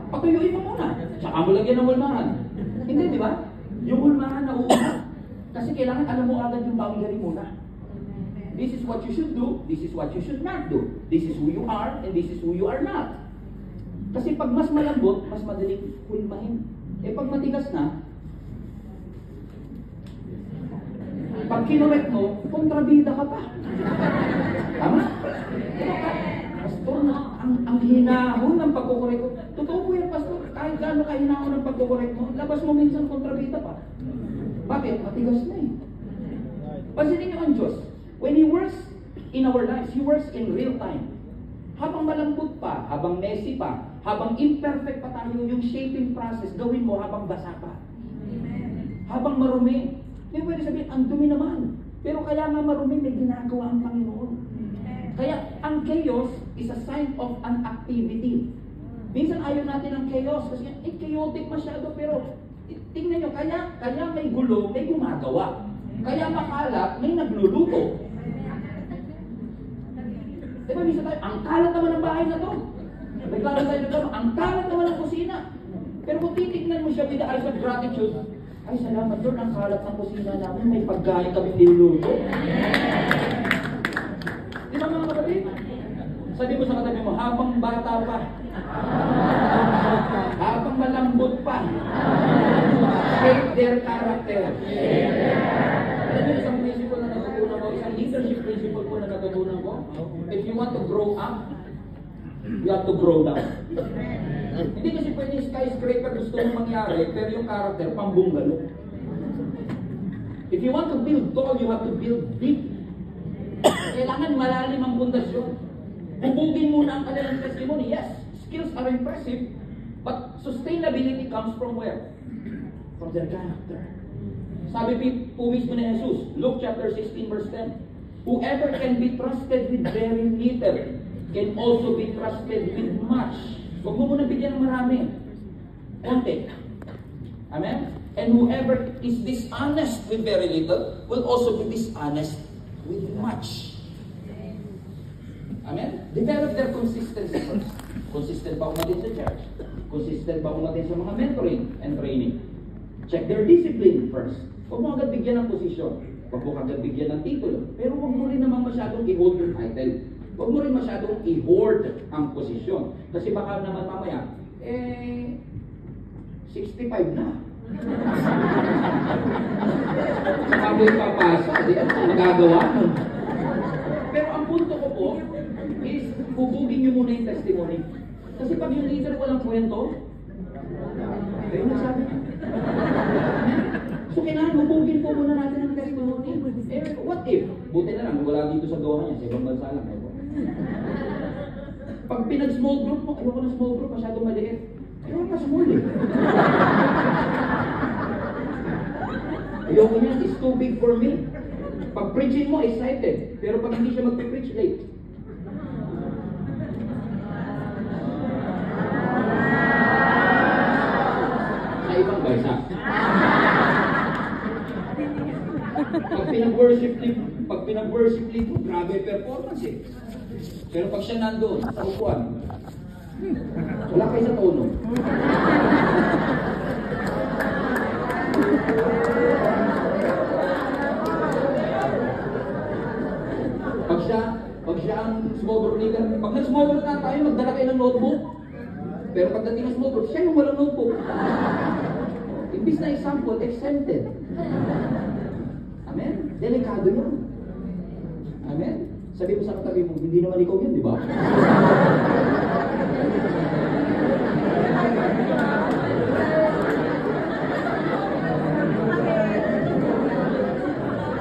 Patuyuin mo muna. Tsaka mo lagyan ng hulmaan. Hindi, di ba? Yung hulmaan na uuna. Kasi kailangan alam mo agad yung boundary muna. This is what you should do. This is what you should not do. This is who you are and this is who you are not. Kasi pag mas malambot, mas madaling hulmahin. Eh pag matigas na, pag kinorek mo, kontrabida ka pa. Tama? Pastor, ang hinahon ng pagkukorek mo. Totoo po yan, Pastor. Kahit gaano kahinahon ng pagkukorek mo, labas mo minsan kontrabida pa. Bakit? Matigas na eh. Pansinin niyo ang Diyos. When He works in our lives, He works in real time. Habang malambot pa, habang messy pa, habang imperfect pa tayo, yung shaping process, gawin mo habang basa pa. Habang marumi. Hindi pwede sabihin, ang dumi naman. Pero kaya nga marumi, may ginagawa ang Panginoon. Kaya ang chaos is a sign of an activity. Minsan ayaw natin ng chaos kasi chaotic masyado, pero tingnan nyo, kaya may gulo, may gumagawa. Kaya makalat, may nagluluto. Diba minsan tayo, ang kalat naman ng bahay na to. Nagkaroon tayo ng ang kalat naman ng kusina. Pero kung titignan mo siya with the eyes of gratitude, ay salamat Lord, ang kalat ng kusina namin, may pagkain kami niluluto. Di ba mga kapatid? Sabi mo sa katabi mo, habang bata pa, habang malambot pa, shape their character. Alam mo, isang principle na natutunan ko, isang leadership principle po na natutunan ko, if you want to grow up, you have to grow down. Hindi kasi pwede skyscraper gusto mong mangyari, pero yung character, pambunggalo. If you want to build tall, you have to build deep. Kailangan malalim ang pundasyon. Bubugin muna ang kanilang testimony. Yes, skills are impressive, but sustainability comes from where? From their character. Sabi po mismo ni Jesus, Luke chapter 16 verse 10, whoever can be trusted with very little can also be trusted with much. Huwag mo muna bigyan ng marami. Konti. Amen? And whoever is dishonest with very little will also be dishonest with much. Amen? Develop their consistency first. Consistent ba umatin sa church? Consistent ba umatin sa mga mentoring and training? Check their discipline first. Huwag mo agad bigyan ng posisyon. Huwag mo agad bigyan ng titulo. Pero huwag mo rin naman masyadong i-hold yung title. Huwag mo rin masyadong i-hoard ang posisyon. Kasi baka naman mamaya, 65 na. Sabi papasa, di ano magagawa nun? Pero ang punto ko po is hubugin nyo muna yung testimony. Kasi pag yung leader walang kwento, kayo nagsabi niya. So kailangan hubugin po muna natin ang testimony. What if? Buti na lang, wala dito sa Doha niya, sa ibang bansa lang. Pag pinag-small group mo, ayoko na small group, masyadong maliit. Ayoko na small eh. Ayoko niyan, it's too big for me. Pag preaching mo, excited. Pero pag hindi siya magpe-preach, late. Sa ibang bansa. Pag pinag-worship dito, grabe performance eh. Pero pag siya nandoon, sa upuan, wala kayo sa tono. Pag siya ang small group leader, pag nag-small group na tayo, magdala kayo ng notebook. Pero pagdating ng small group, siya yung walang notebook. Imbis na example, exempted. Amen? Delikado yun. Amen? Sabi mo sa katabi mo, hindi naman ikaw yun, di ba?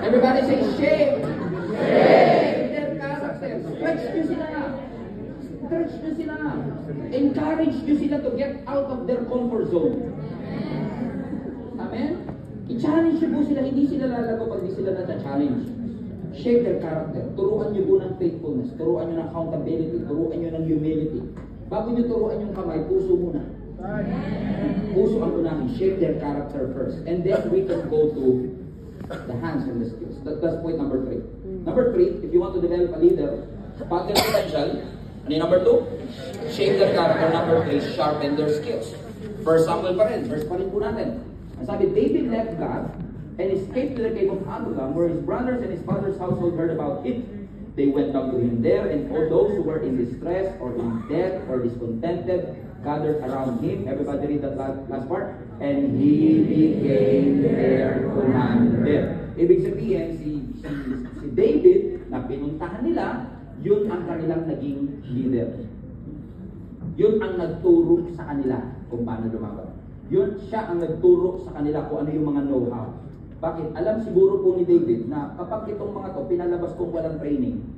Everybody say, shape. Shape their character. Stretch nyo sila. Stretch nyo sila. Encourage nyo sila to get out of their comfort zone. Amen? I-challenge nyo po sila, hindi sila lalago pag di sila nata-challenge. Shape their character. Turuan nyo po ng faithfulness. Turuan nyo ng accountability. Turuan nyo ng humility. Bago nyo turuan yung kamay, puso muna. Puso ang unahin. Shape their character first. And then we can go to the hands and the skills. That's point number 3. Number 3, if you want to develop a leader, pag their potential, ano yung number 2? Shape their character. Number 3, sharpen their skills. First Samuel pa rin. Verse pa rin po natin. Ang sabi, David left God and escaped to the cave of Adullam, where his brothers and his father's household heard about it. They went down to him there, and all those who were in distress or in debt or discontented gathered around him. Everybody read that last part. And he became their commander. Ibig sabihin, si David, na pinuntahan nila, yun ang kanilang naging leader. Yun ang nagturo sa kanila kung paano lumaban. Yun siya ang nagturo sa kanila kung ano yung mga know-how. Bakit? Alam siguro po ni David na kapag itong mga to pinalabas kong walang training,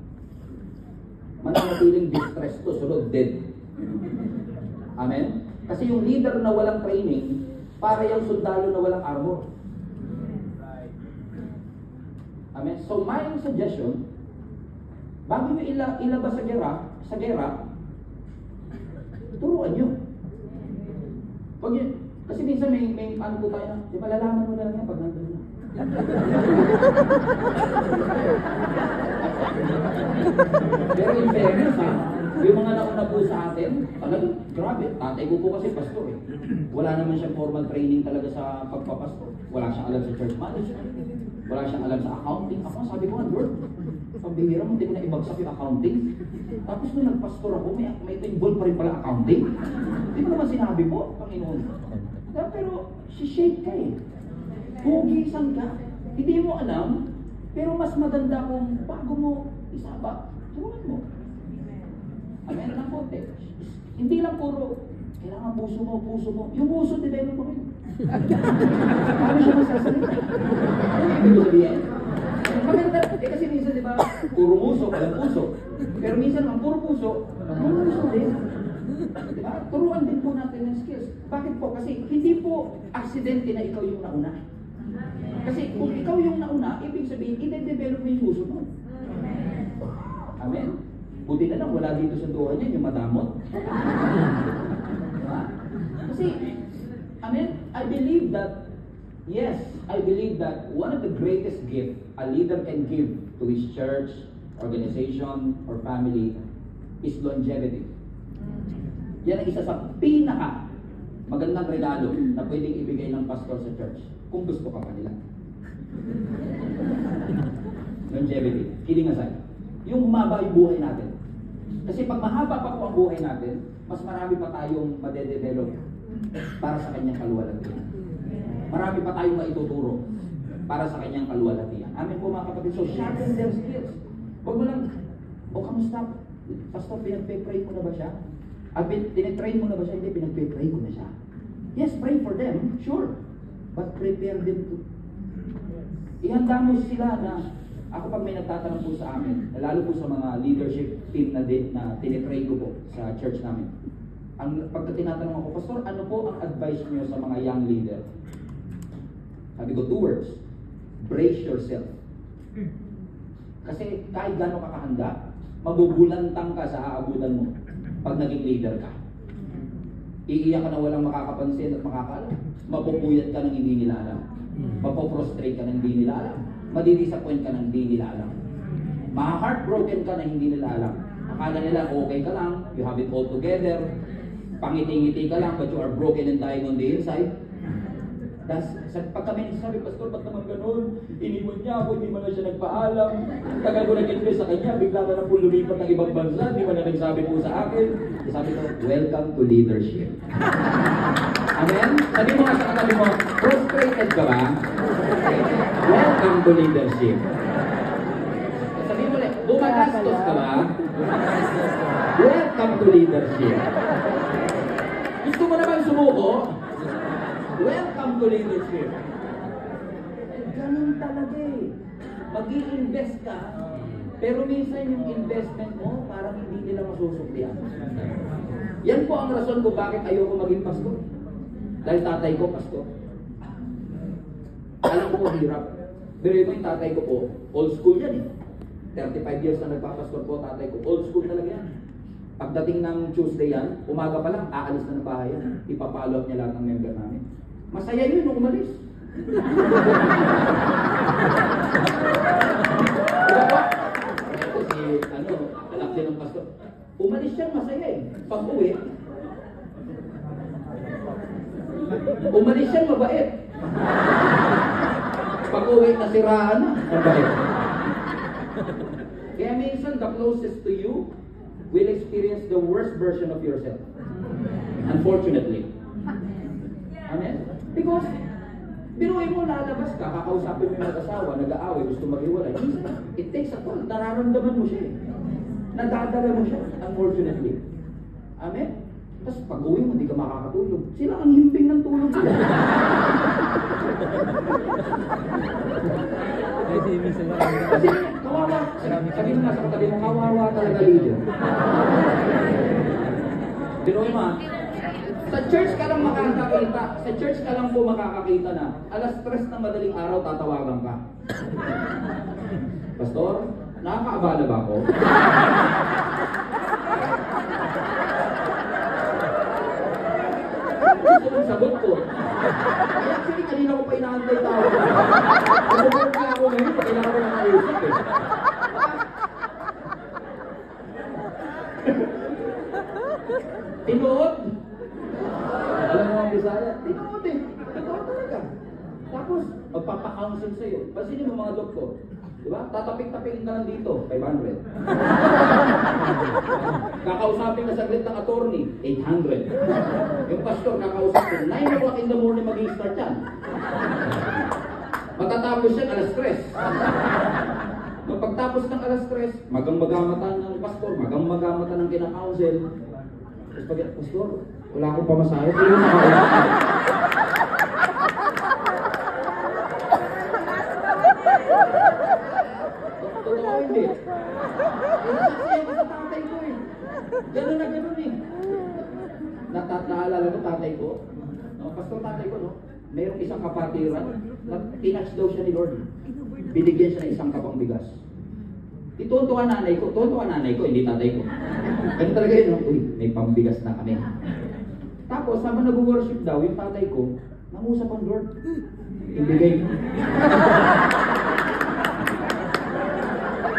mananatiling distress to, sunod dead. Amen? Kasi yung leader na walang training, para yung sundalo na walang armor. Amen? So my suggestion, bago nyo ilabas sa gera, turuan nyo. Pag yun, kasi minsan may ano po tayo na, di ba lalaman mo na lang yan pag nandun na. Pero in fairness ha, yung mga nauna po sa atin, talagang grabe, tatay ko po kasi pastor eh. Wala naman siyang formal training talaga sa pagpapastor. Wala siyang alam sa church management. Wala siyang alam sa accounting. Ako sabi ko, Lord, Pambihira mo, hindi ko na ibagsak yung accounting. Tapos nung nagpastor ako, may involved pa rin pala accounting. Hindi mo naman sinabi po, Panginoon. Pero, si-shake ka eh. Pugisan ka. Hindi mo alam, pero mas maganda kung bago mo isaba, tulungan mo. Meron ng konti. Hindi lang puro, kailangan puso mo. Yung puso, develop mo rin. Paano siya masasalita? Ano yung ibig ko sabihin? Maganda, kasi minsan, di ba, puro puso, walang puso. Pero minsan naman, puro puso, walang puso din. Diba? Turuan din po natin ng skills. Bakit po? Kasi hindi po aksidente na ikaw yung nauna. Kasi kung ikaw yung nauna, ibig sabihin, i-develop mo yung puso mo. Amen? Buti na lang, wala dito sa duha niya, yung madamot. Diba? Kasi, amen, I believe that one of the greatest gifts a leader can give to his church, organization, or family is longevity. Yan ang isa sa pinaka magandang regalo na pwedeng ibigay ng pastor sa church kung gusto ka pa nila. Longevity. Kidding aside. Yung humaba yung buhay natin. Kasi pag mahaba pa po ang buhay natin, mas marami pa tayong madedevelop para sa kanyang kaluwalhatian. Marami pa tayong maituturo para sa kanyang kaluwalhatian. Amin po mga kapatid. So, sharpen their skills. Huwag mo lang, kamusta? Pastor, pinag-pray mo na ba siya? Tinitrain mo na ba siya? Hindi, pinag-pray ko na siya. Yes, pray for them, sure. But prepare them to. Ihanda mo sila na, ako pag may nagtatanong po sa amin, lalo po sa mga leadership team na tinitrain ko po sa church namin. Pagka tinatanong ako, Pastor, ano po ang advice niyo sa mga young leader? Sabi ko, 2 words. Brace yourself. Kasi kahit gano'n ka kahanda, mabubulantang ka sa aabutan mo pag naging leader ka. Iiyak ka na walang makakapansin at makakaalam. Mapupuyat ka ng hindi nila alam. Mapoprostrate ka ng hindi nila alam. Madidisappoint ka ng hindi nila alam. Ma-heartbroken ka na hindi nila alam. Akala nila okay ka lang, you have it all together, pangiti-ngiti ka lang, but you are broken and dying on the inside. Pag kami nagsasabi, Pastor, ba't naman ganun? Iniwan niya ako, hindi man na siya nagpaalam. Tagal ko nag-invest sa kanya, bigla na lang po lumipat ng ibang bansa, hindi man na nagsabi po sa akin. Sabi ko, welcome to leadership. Amen? Sabi mo nga sa katabi mo, frustrated ka ba? Welcome to leadership. Sabi mo ulit, bumagastos ka ba? Welcome to leadership. Gusto mo naman sumuko? Welcome to leadership. Ganun talaga eh. Mag-i-invest ka, pero minsan yung investment mo, parang hindi nila masusuklian. Yan po ang rason kung bakit ayoko maging pastor. Dahil tatay ko, pastor. Alam ko, hirap. Pero yung tatay ko po, old school yan eh. 35 years na nagpapastor po, tatay ko, old school talaga yan. Pagdating ng Tuesday yan, umaga pa lang, aalis na ng bahay yan. Ipapollow up niya lahat ng member namin. Masaya yun nung umalis. Diba po? Ito si, anak din ng pastor. Umalis siya, masaya eh. Pag-uwi, umalis siya, mabait. Pag-uwi, nasiraan na. Mabait. Kaya minsan, the closest to you will experience the worst version of yourself. Unfortunately. Amen? Because, biruin mo, lalabas ka, kakausapin mo yung mag-asawa, nag-aaway, gusto mag-iwalay. It takes a toll. Nararamdaman mo siya eh. Nadadala mo siya, unfortunately. Amen? Tapos pag-uwi mo, hindi ka makakatulog. Sila ang himping ng tulog nila. Kasi kawawa. Sabi mo nga sa katabi mo, kawawa talaga leader. Biruin mo, sa church ka lang makakakita. Sa church ka lang po makakakita na 3:00 ng madaling araw tatawagan ka. Pastor, nakakaabala ba ako? Gusto mong sagot ko. Actually, kanina ko pa inaantay tao. Ano ba ako ngayon? Kailangan ko nakausap eh. Tinuod. Alam mo ang Bisaya? Tinuod eh. Tinuod talaga. Tapos, magpapa-counsel sa'yo. Pansinin mo mga doktor. Diba? Tatapik-tapikin ka lang dito, 500. Kakausapin na saglit ng attorney, 800. Yung pastor kakausapin, 9 o'clock in the morning mag-i-start yan. Matatapos yan, alas 3. Nung pagtapos ng alas 3, magang-magamatan ng pastor, magang-magamatan ng kinakounsel. Tapos pag, pastor, wala akong pamasahe, pero yung totoo hindi. Nasasayaw ko sa tatay ko eh. Ganun na ganun eh. Naalala ko tatay ko, no? Pastor tatay ko, no? Mayroong isang kapatiran, tinatch daw siya ni Lord. Binigyan siya ng isang kapang bigas. Tuwan-tuwa nanay ko, hindi tatay ko. Ganun talaga yun, no? Uy, may pambigas na kami. Tapos, habang nag-worship daw, yung tatay ko, nangusap ang Lord. Ibigay.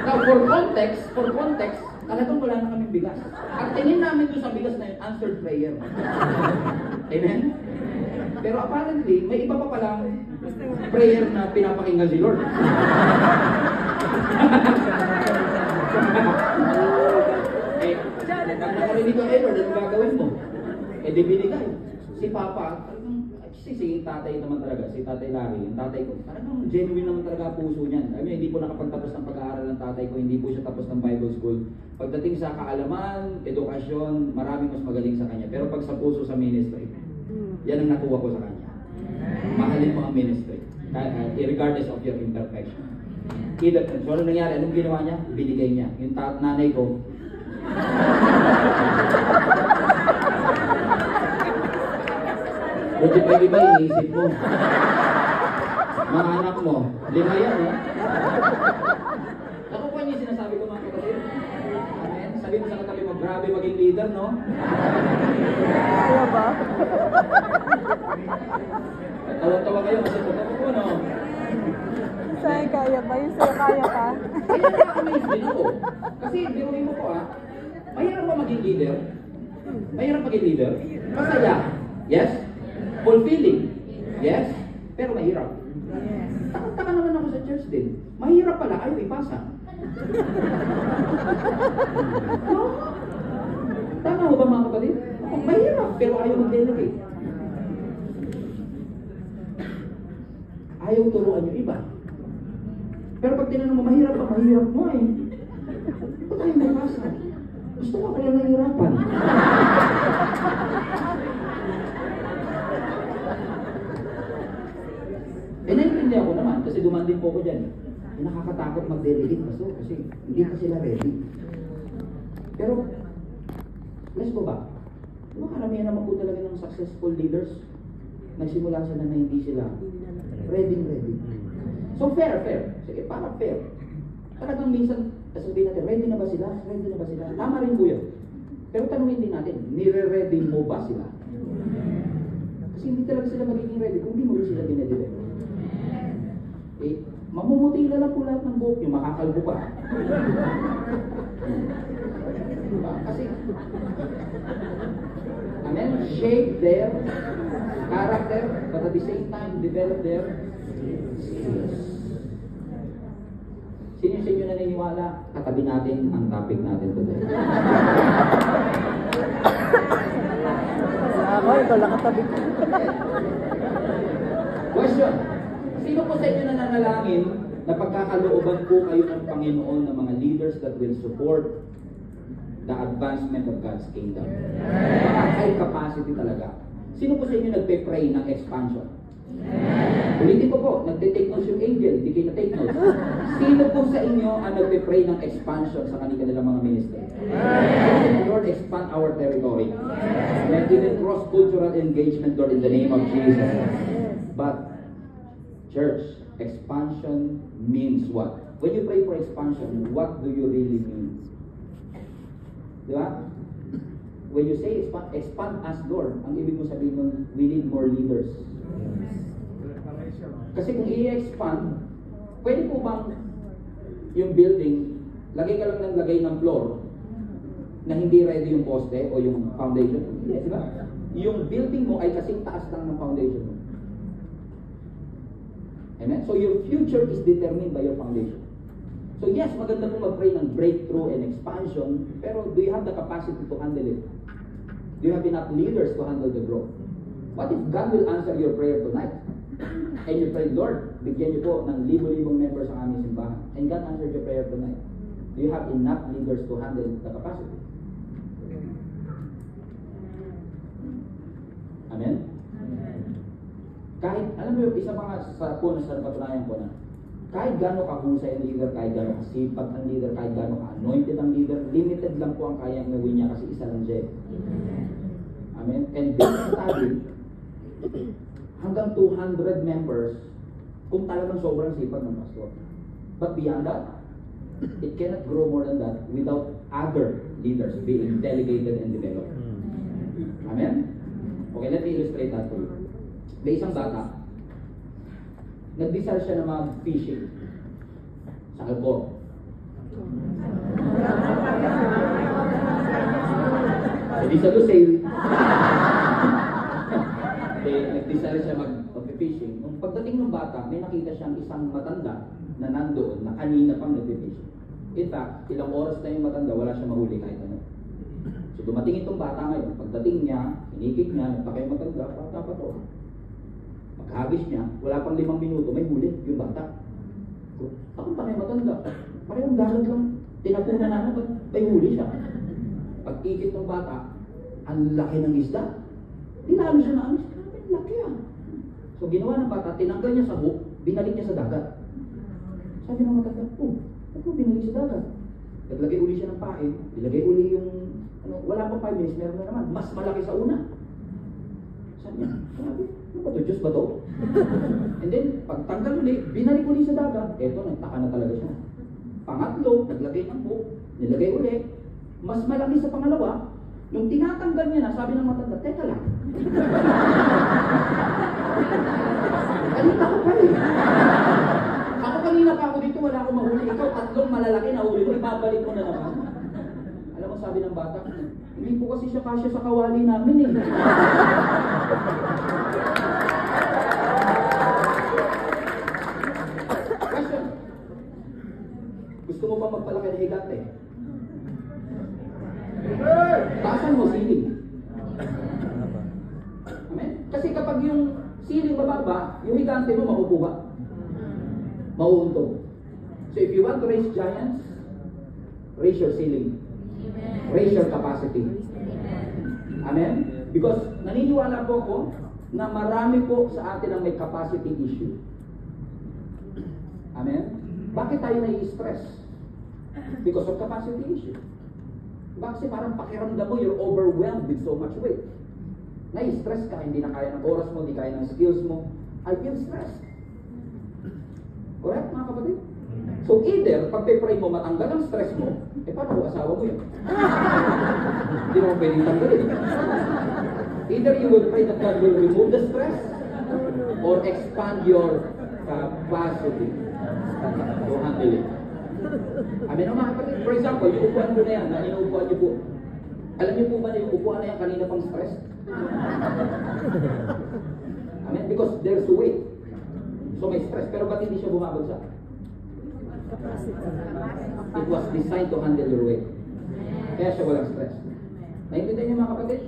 Now, for context, talagang wala na kaming bigas. At tingin namin doon sa bigas na yun, answered prayer. Amen? Pero apparently, may iba pa palang prayer na pinapakinggan si Lord. Pag nakarinig ko, Lord, ano gagawin mo? Di binigay. Si Papa, si tatay naman talaga, si Tatay Larry, yung tatay ko, talagang genuine naman talaga puso niyan. I mean, hindi po nakapagtapos ng pag-aaral ng tatay ko, hindi po siya tapos ng Bible school. Pagdating sa kaalaman, edukasyon, maraming mas magaling sa kanya. Pero pag sa puso sa ministry, yan ang nakuha ko sa kanya. Mahalin mo ang ministry, regardless of your imperfection. So, ano nangyari? Anong ginawa niya? Binigay niya. Yung nanay ko, buti pa iba, iniisip mo. Mga anak mo, 5 yan, eh. Ako po yung sinasabi ko mga kapatid. Amen. Sabi mo sa katabi mo, grabe maging leader, no? Kaya ba? Tawa-tawa kayo kasi totoo po, no? Sa'yo kaya ba? Yung sa'yo kaya ka? Kaya na-amaze din ako. Kasi, biruin mo po mahirap ba maging leader? Mahirap maging leader? Masaya? Yes? Fulfilling? Yes? Pero mahirap. Yes. Takot-taka naman ako sa church din. Mahirap pala, ayaw ipasa. No? Tama ho ba mga kapatid? Mahirap, pero ayaw mag-delegate. Ayaw turuan yung iba. Pero pag tinanong mo, mahirap ba? Mahirap mo eh. Ba't ayaw mapasa? Gusto ko lang nahihirapan. Naiintindihan ko naman kasi dumaan din po ko dyan. Nakakatakot mag-delegate kasi hindi pa sila ready. Pero, let's go back. Diba karamihan naman po talaga ng successful leaders, nagsimula sila na hindi sila ready. So fair. Sige, para fair. Talagang minsan, sabihin natin, ready na ba sila? Tama rin po yun. Pero tanungin din natin, nire-ready mo ba sila? Kasi hindi talaga sila magiging ready kung hindi mo sila dinedeliver. Mamumutila lang po lahat ng buhok nyo, makakalbo pa. Diba? Kasi, amen, shape their character, but at the same time, develop their skills. Sino sa inyo naniniwala? Katabi natin ang topic natin today. Ako, ikaw lang katabi ko. Question. Sino po sa inyo nananalangin na pagkakalooban po kayo ng Panginoon ng mga leaders that will support the advancement of God's kingdom? Mga high capacity talaga. Sino po sa inyo nagpe-pray ng expansion? Ulitin ko po, nagte-take notes yung angel, hindi kayo na-take notes. Sino po sa inyo ang nagpe-pray ng expansion sa kanilang mga ministry? Lord, expand our territory. Let even cross-cultural engagement, Lord, in the name of Jesus. But, church, expansion means what? When you pray for expansion, what do you really mean? Diba? When you say expand us, Lord, ang ibig mo sabihin nun, we need more leaders. Kasi kung i-expand, pwede po bang yung building, lagay ka lang ng lagay ng floor na hindi ready yung poste o yung foundation? Hindi, diba? Yung building mo ay kasing taas lang ng foundation mo. Amen? So your future is determined by your foundation. So yes, maganda pong mag-pray ng breakthrough and expansion, pero do you have the capacity to handle it? Do you have enough leaders to handle the growth? What if God will answer your prayer tonight? And you pray, Lord, bigyan niyo po ng libo-libong members sa aming simbahan. And God answered your prayer tonight. Do you have enough leaders to handle the capacity? Amen? Kahit, alam mo yung isa pa nga sa punas na napatunayan ko na, kahit gano'n kahusay ang leader, kahit gano'n kasipag ang leader, kahit gano'n ka-anointed ang leader, limited lang po ang kayang gawin niya kasi isa lang siya. Amen? And based study, hanggang 200 members, kung talagang sobrang sipag ng pastor. But beyond that, it cannot grow more than that without other leaders being delegated and developed. Amen? Okay, let me illustrate that for you. May isang bata, nag-decide siya na mag-fishing sa Alcor. Hindi sa Lucille. Nag-decide siya mag-fishing. Nung pagdating ng bata, may nakita siyang isang matanda na nandoon na kanina pang nag-fishing. In fact, ilang oras na yung matanda, wala siya mahuli kahit ano. So dumating itong bata ngayon. Pagdating niya, inikit niya, nagtakay yung matanda, bata pa to. Pagkahagis niya, wala pang 5 minuto, may huli yung bata. So, ako pa kayo matanda. Parehong dalag lang. Tinapunan namin, may huli siya. Pag-ikit ng bata, ang laki ng isda. Dinalo siya na amis. Grabe, laki ah. So ginawa ng bata, tinanggal niya sa hook, binalik niya sa dagat. Sabi ng matanda, ako binalik sa dagat. Naglagay uli siya ng pain, ilagay uli yung, wala pang 5 minutes, meron na naman. Mas malaki sa una. Sabi niya, grabe, ano ba ito? Diyos ba ito? And then, pagtanggal uli, binalik uli sa dagat. Eto, nagtaka na talaga siya. Pangatlo, naglagay ng hook, nilagay uli. Mas malaki sa pangalawa, nung tinatanggal niya na, sabi ng matanda, teka lang. Kanina ko pa rin. Ako kanina pa ako dito, wala akong mahuli. Ikaw, 3 malalaki na huli ko, ibabalik mo na naman. Alam mo, sabi ng bata, hindi po kasi siya kasya sa kawali namin eh. Question. Gusto mo ba magpalaki na higante? Taasan mo ceiling. Amen? Kasi kapag yung ceiling bababa, yung higante mo makukuha. Mauuntog. So if you want to raise giants, raise your ceiling. Raise your capacity. Amen? Because naniniwala po ako na marami po sa atin ang may capacity issue. Amen? Bakit tayo nai-stress? Because of capacity issue. Kasi parang pakiramdam mo, you're overwhelmed with so much weight. Nai-stress ka, hindi na kaya ng oras mo, hindi kaya ng skills mo. I feel stressed. Correct, mga kapatid? So either, pag pray mo, matanggal ang stress mo, paano kung asawa mo yun? Hindi naman pwedeng tanggalin. Either you will pray that God will remove the stress or expand your capacity to handle it. Amen o mga kapatid? For example, yung upuan ko na yan, na inuupuan niyo po. Alam niyo po ba na yung upuan na yan kanina pang stress? Amen? Because there's weight. So may stress, pero ba't hindi siya bumabagsak? It was designed to handle your weight. Kaya siya walang stress. Naintindihan niyo mga kapatid?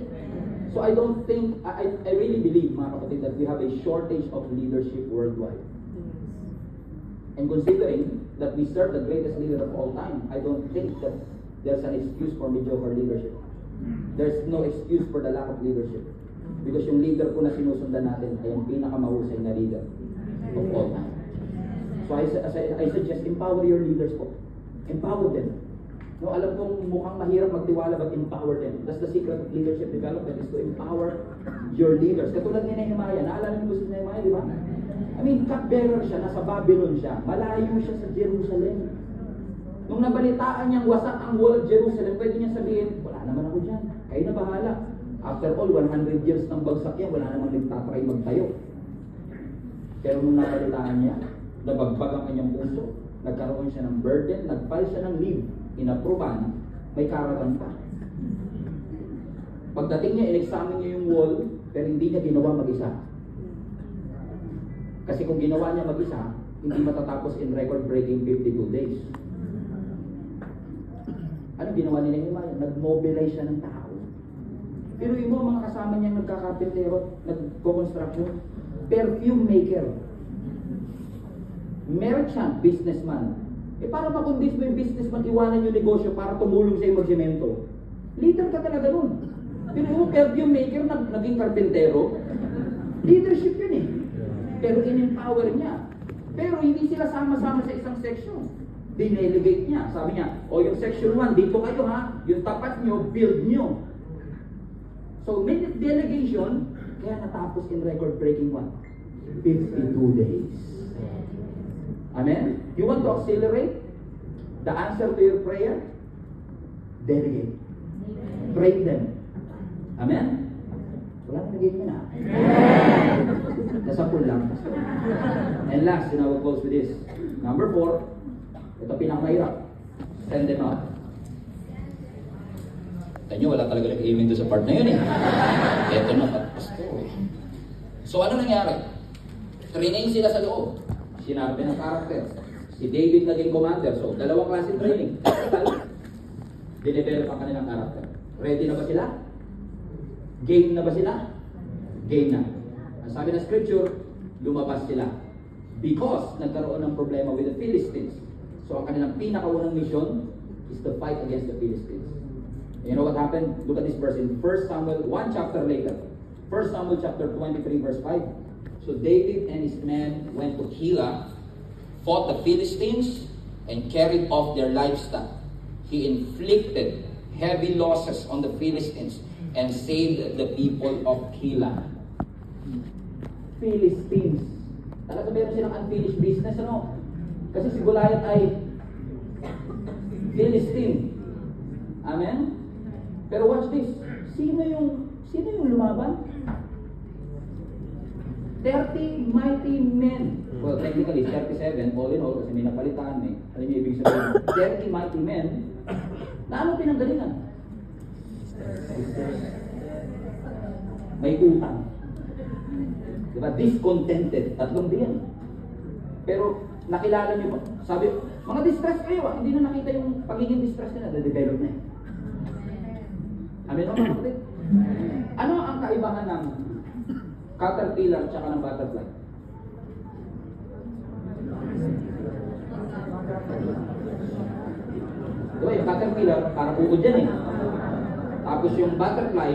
So I don't think, I really believe mga kapatid that we have a shortage of leadership worldwide. And considering that we serve the greatest leader of all time, I don't think that there's an excuse for mediocre leadership. There's no excuse for the lack of leadership. Because yung leader po na sinusundan natin ay ang pinakamahusay na leader of all time. So I suggest, empower your leaders po. Empower them. No, alam kong mukhang mahirap magtiwala, but empower them. That's the secret of leadership development, is to empower your leaders. Katulad ni Nehemiah, naalala niyo si Nehemiah, di ba? I mean, cupbearer siya, nasa Babylon siya. Malayo siya sa Jerusalem. Nung nabalitaan niyang wasak ang wall of Jerusalem, pwede niya sabihin, wala naman ako dyan. Kayo na bahala. After all, 100 years ng bagsak yan, wala namang nagtatry magtayo. Pero nung nabalitaan niya, nabagbag ang kanyang puso, nagkaroon siya ng burden, nag-file siya ng leave, inapprovean, may caravan pa. Pagdating niya, in-examine niya yung wall, pero hindi niya ginawa mag-isa. Kasi kung ginawa niya mag-isa, hindi matatapos in record-breaking 52 days. Ano ginawa ni Nehemiah? Nag-mobilize siya ng tao. Pero yung mga kasama niyang nagkakarpentero, nagko-construction, perfume maker, merchant, businessman. Para makondis mo yung businessman, iwanan yung negosyo para tumulong sa yung magsemento. Leader ka talaga nun. Pero yung perfume maker, naging karpentero, leadership yun eh. Pero in-empower niya. Pero hindi sila sama-sama sa isang section. Dinelegate niya. Sabi niya, yung section 1, dito kayo ha. Yung tapat nyo, build nyo. So, may delegation, kaya natapos in record-breaking 52 days. Amen? You want to accelerate the answer to your prayer? Delegate. Pray them. Amen? Wala na naging na. Nasa pool lang. And last, I will close with this. Number 4, ito pinakamahirap. Send them out. Tanyo, wala talaga nag-aiming doon sa part na yun eh. Ito na, pasto eh. So ano nangyari? Training sila sa loob. Sinabi ng character. Si David naging commander. So, dalawang klase training. Dinevelop ang kanilang character. Ready na ba sila? Game na ba sila? Game na. Ang sabi ng scripture, lumabas sila. Because nagkaroon ng problema with the Philistines. So ang kanilang pinakaunang mission is to fight against the Philistines. You know what happened? Look at this verse in 1 Samuel, 1 chapter later. 1 Samuel chapter 23 verse 5. So David and his men went to Keilah, fought the Philistines, and carried off their livestock. He inflicted heavy losses on the Philistines and saved the people of Keilah. Philistines. Talaga meron silang unfinished business, ano? Kasi si Goliath ay Philistine. Amen? Pero watch this. Sino yung lumaban? 30 mighty men. Well, technically, 37, all in all, kasi may napalitan eh. Ano yung ibig sabihin? 30 mighty men. Na ano pinanggalingan? May utang. Diba? Discontented. Tatlong din. Pero nakilala niyo ba? Sabi, mga distress kayo ah. Hindi na nakita yung pagiging distress nila. Na-develop na eh. Amen o mga kapatid? Ano ang kaibahan ng caterpillar tsaka ng butterfly? Diba yung caterpillar, parang uod yan eh. Tapos yung butterfly,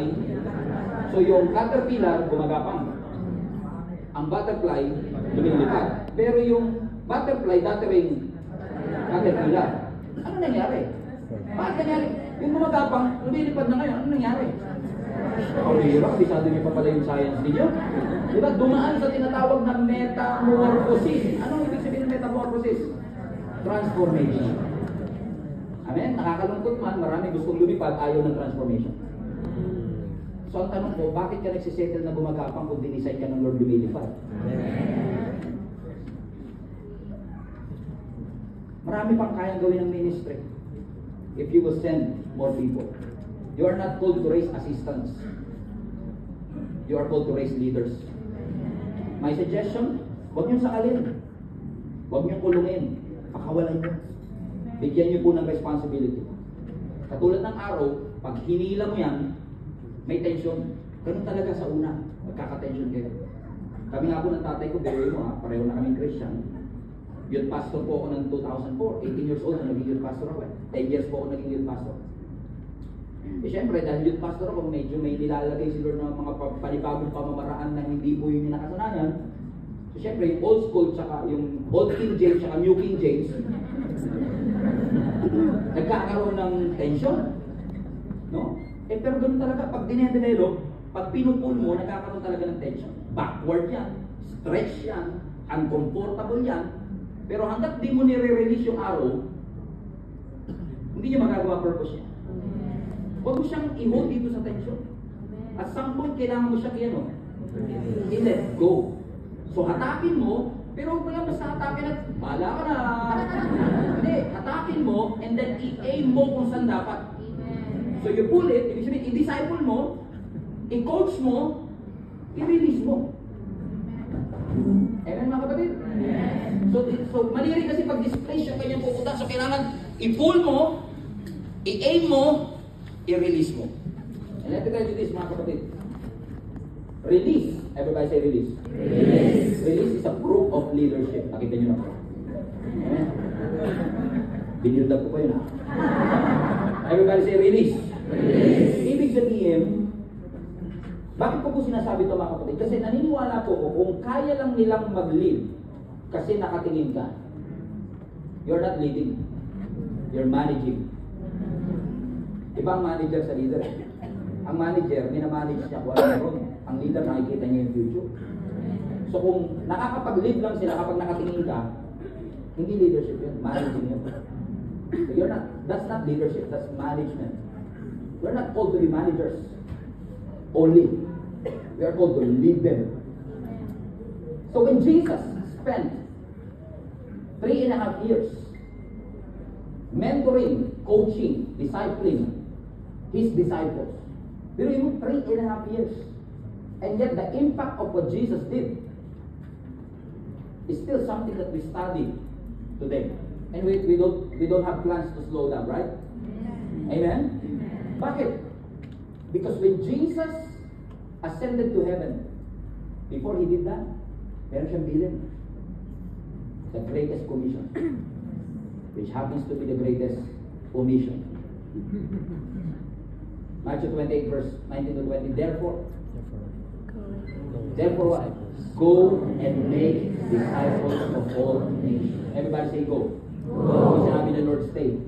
so yung caterpillar gumagapang. Ang butterfly lumilipad. Pero yung butterfly dati ring caterpillar. Ano nangyari? Bakit nangyari? Yung gumagapang, lumilipad na ngayon. Ano nangyari? Hirap, bisado niyo pa pala yung science ninyo. Diba? Dumaan sa tinatawag na metamorphosis. Anong ibig sabihin ng metamorphosis? Transformation. Amen? Nakakalungkot man, marami gustong lumipad, ayaw ng transformation. So ang tanong ko, bakit ka nagsisettle na gumagapang kung dinesign ka ng Lord lumilipad? Marami pang kayang gawin ng ministry if you will send more people. You are not called to raise assistants. You are called to raise leaders. My suggestion, huwag niyong sakalin. Huwag niyong kulungin. Pakawalan niyo. Bigyan niyo po ng responsibility. Katulad ng araw, pag hinila mo yan, may tension. Ganun talaga sa una. Magkaka-tension kayo. Kami nga po ng tatay ko, pero mo ha, pareho na kaming Christian. Youth pastor po ako ng 2004. 18 years old na naging youth pastor ako. 10 years po ako naging youth pastor. Eh syempre, dahil youth pastor ako, medyo may nilalagay si Lord ng mga panibagong pamamaraan na hindi po yung nakasanayan. So syempre, yung old school, tsaka yung old King James, tsaka new King James, nagkakaroon ng tension. No? Eh pero ganun talaga, pag dinedevelop, pag pinupul mo, nagkakaroon talaga ng tension. Backward yan, stretch yan, uncomfortable yan. Pero hanggat di mo nire-release yung arrow, hindi niya magagawa purpose niya. Huwag mo siyang i-hold dito sa tension. At some point, kailangan mo siyang i-let go. So hatakin mo, pero huwag mo lang basta hatakin at bahala ka na. Hindi, hatakin mo and then i-aim mo kung saan dapat. So you pull it, ibig sabihin, i-disciple mo, i-coach mo, i-release mo. Amen mga kapatid? So mali rin kasi pag displace yung kanyang pupunta. So kailangan i-pull mo, i-aim mo, i-release mo. And let me tell you this mga kapatid. Release. Everybody say release. Release. Release is a proof of leadership. Nakita nyo na po. Amen? Binild up ko pa yun ha. Everybody say release. Release. Ibig sabihin, bakit ko po sinasabi ito mga kapatid? Kasi naniniwala po ko kung kaya lang nilang mag-lead kasi nakatingin ka, you're not leading. You're managing. Iba ang manager sa leader. Ang manager, minamanage niya kung ano meron. Ang leader, nakikita niya yung future. So kung nakakapag-lead lang sila kapag nakatingin ka, hindi leadership yun, managing yun. So you're not, that's not leadership, that's management. We're not called to be managers only. We are called to lead them. So when Jesus spent 3.5 years mentoring, coaching, discipling his disciples, pero yung 3.5 years, and yet the impact of what Jesus did is still something that we study today. And we don't have plans to slow down, right? Amen? Bakit? Because when Jesus ascended to heaven, before he did that, meron siyang bilin. The greatest commission, which happens to be the greatest omission. Matthew 28 verse 19 to 20, Therefore what? Go and make disciples of all nations. Everybody say go. Go. Sinabi ng Lord, stay.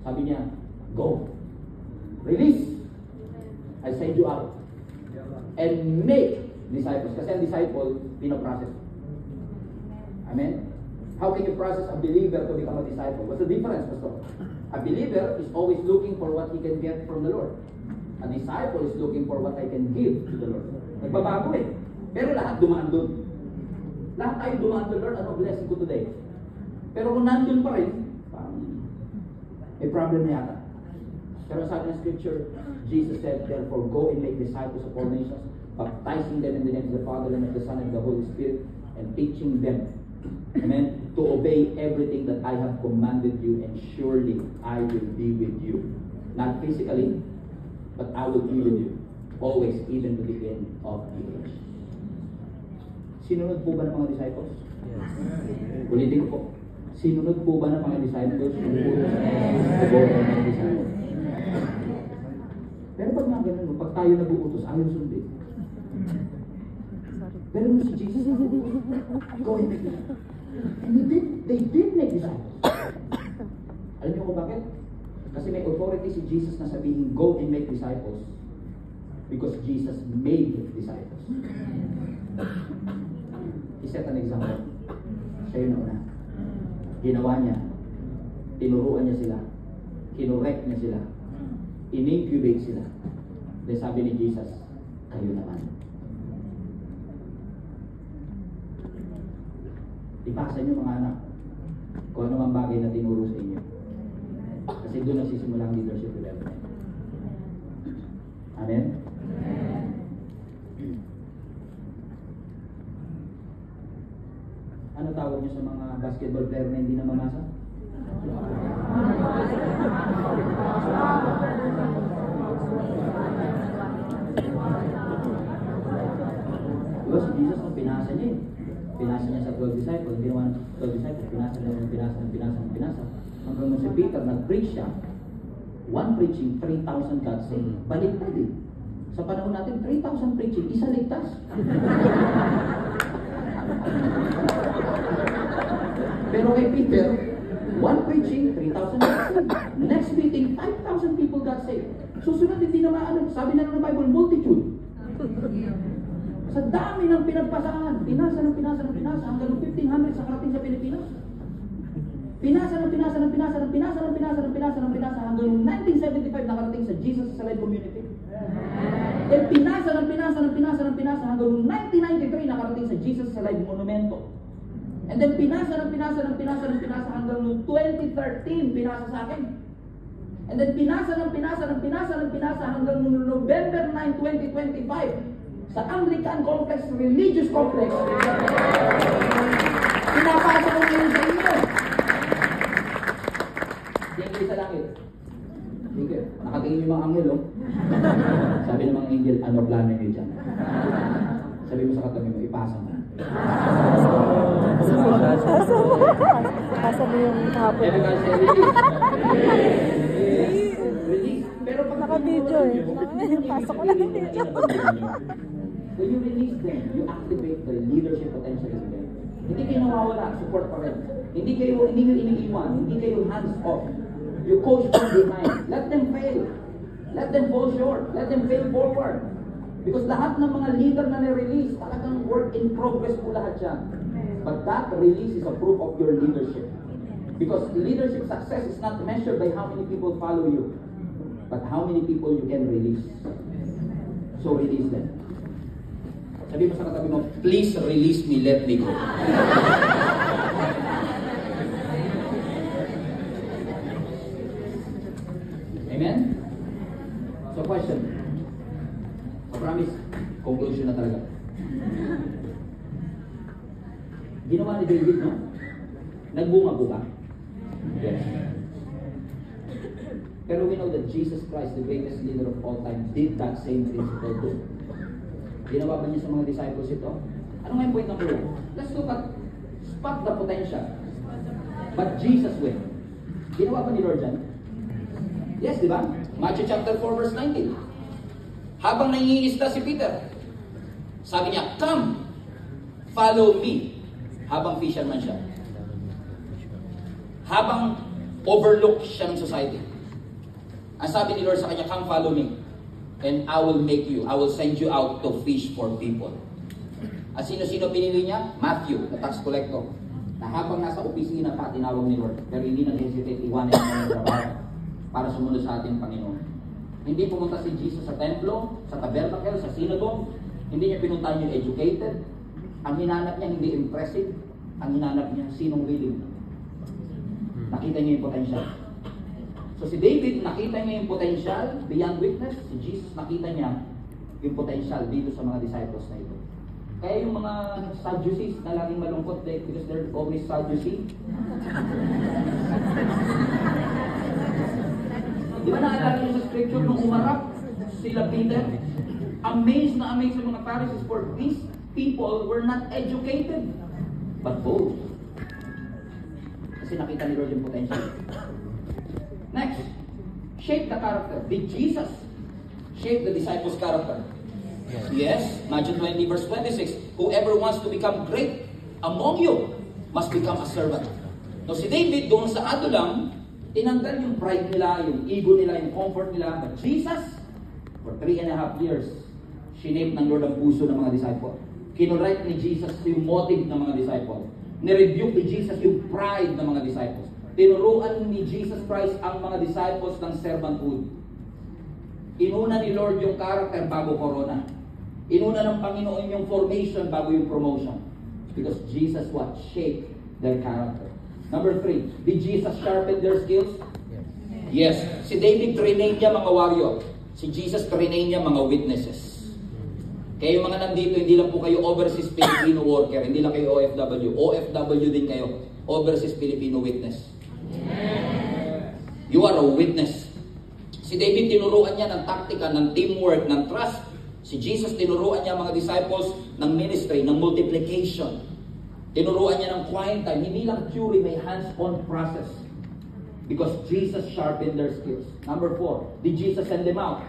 Sabi niya, go. Release. I send you out. And make disciples. Kasi ang disciple, pinaprocess. Amen? How can you process a believer to become a disciple? What's the difference, Pastor? A believer is always looking for what he can get from the Lord. A disciple is looking for what I can give to the Lord. Nagbabago eh. Pero lahat dumaan doon. Lahat tayo dumaan doon, Lord, ano blessing ko today? Pero kung nandun pa rin, may problem na yata. Pero sabi ng scripture, Jesus said, therefore go and make disciples of all nations, baptizing them in the name of the Father and of the Son and the Holy Spirit, and teaching them, amen, to obey everything that I have commanded you, and surely I will be with you. Not physically, but I will be with you, always, even to the end of the age. Sinunod po ba ng mga disciples? Yes. Ulitin ko po. Sinunod po ba ng mga disciples? Disciples. Pero pag nga ganun, pag tayo nag-uutos, ayaw sundin. Pero si Jesus, go and make disciples. And they did make disciples. Alam niyo kung bakit? Kasi may authority si Jesus na sabihin, go and make disciples. Because Jesus made disciples. He set an example. Siya yun na una. Ginawa niya. Tinuruan niya sila. Kinorek niya sila. In-incubate sila. Then sabi ni Jesus, kayo naman. Ipasa niyo mga anak kung ano ang bagay na tinuro sa inyo. Kasi doon nagsisimula ang leadership development. Amen? Ano tawag niyo sa mga basketball player na hindi na mamasa? Diba si Jesus ang pinasa niya eh. Pinasa niya sa 12 disciples, ginawa ng 12 disciples, pinasa niya. Hanggang nung si Peter, nag-preach siya. One preaching, 3,000 God saved. Baliktad eh. Sa panahon natin, 3,000 preaching, isa ligtas. Pero kay Peter, one preaching, 3,000 God saved. Next meeting, 5,000 people got saved. Susunod, hindi na maano. Sabi na ng Bible, multitude. Sa dami ng pinagpasahan, pinasa hanggang 1,500 sa karating sa Pilipinas. Pinasa hanggang 1975 nakarating sa Jesus Salad Community. Then pinasa hanggang 1993 nakarating sa Jesus Salad Monumento. And then pinasa hanggang 2013 pinasa sa akin. And then pinasa hanggang November 9, 2025. Sa Anglican complex, religious complex. Pinapasok ko ngayon sa inyo. Yan kayo sa langit. Sige, nakatingin yung mga anghel, oh. Sabi ng mga angel, ano plano nyo dyan? Sabi mo sa katabi mo, ipasa mo. Sabi yung hapon. Release. Pero pag Naka-video eh. Pasok ko na yung video. when you release them, you activate the leadership potential in them. Hindi kayo nawawala, support pa rin. Hindi nyo iniiwan, hindi kayo hands off. You coach from behind. Let them fail. Let them fall short. Let them fail forward. Because lahat ng mga leader na na-release, talagang work in progress po lahat yan. But that release is a proof of your leadership. Because leadership success is not measured by how many people follow you, but how many people you can release. So release them. Sabi mo sa katabi mo, please release me, let me go. Amen? So question. I promise, conclusion na talaga. Ginawa ni David, no? Nagbunga po ba? Yes. Pero we know that Jesus Christ, the greatest leader of all time, did that same principle too. Ginawa ba niya sa mga disciples ito? Ano nga yung point number 1? Let's look at spot the potential. But Jesus will. Ginawa ba ni Lord dyan? Yes, di ba? Matthew chapter 4 verse 19. Habang nangingisda si Peter, sabi niya, come, follow me. Habang fisherman siya. Habang overlooked siya ng society. Ang sabi ni Lord sa kanya, come follow me. And I will send you out to fish for people. At sino-sino pinili niya? Matthew, the tax collector. Na habang nasa opisina pa, tinawag ni Lord. Pero hindi nag-hesitate, iwanan niya ng trabaho para sumunod sa ating Panginoon. Hindi pumunta si Jesus sa templo, sa tabernacle, sa synagogue. Hindi niya pinuntahan yung educated. Ang hinanap niya hindi impressive. Ang hinanap niya, sinong willing. Nakita niya yung potential. So si David, nakita niya yung potential beyond witness. Si Jesus, nakita niya yung potential dito sa mga disciples na ito. Kaya yung mga Sadducees na laging malungkot because they're always Sadducee. Di ba naalala niyo sa scripture nung umarap sila Peter? Amazed na amazed sa mga Pharisees for these people were not educated but bold. Kasi nakita ni Lord yung potential. Next, shape the character. Did Jesus shape the disciples' character? Yes. Matthew 20 verse 26. Whoever wants to become great among you must become a servant. No, si David doon sa adulam, tinanggal yung pride nila, yung ego nila, yung comfort nila. But Jesus, for 3.5 years, shinape ng Lord ang puso ng mga disciple. Kinurek ni Jesus yung motive ng mga disciple. Nirebuke ni Jesus yung pride ng mga disciples. Tinuruan ni Jesus Christ ang mga disciples ng servanthood. Inuna ni Lord yung character bago corona. Inuna ng Panginoon yung formation bago yung promotion. Because Jesus what? Shaped their character. Number 3, did Jesus sharpen their skills? Yes. Si David, trinain niya mga warrior. Si Jesus, trinain niya mga witnesses. Kaya yung mga nandito, hindi lang po kayo overseas Filipino worker, hindi lang kayo OFW. OFW din kayo. Overseas Filipino witness. You are a witness. Si David, tinuruan niya ng taktika, ng teamwork, ng trust. Si Jesus, tinuruan niya mga disciples ng ministry, ng multiplication. Tinuruan niya ng quiet time. Hindi lang theory, may hands-on process. Because Jesus sharpened their skills. Number 4, did Jesus send them out?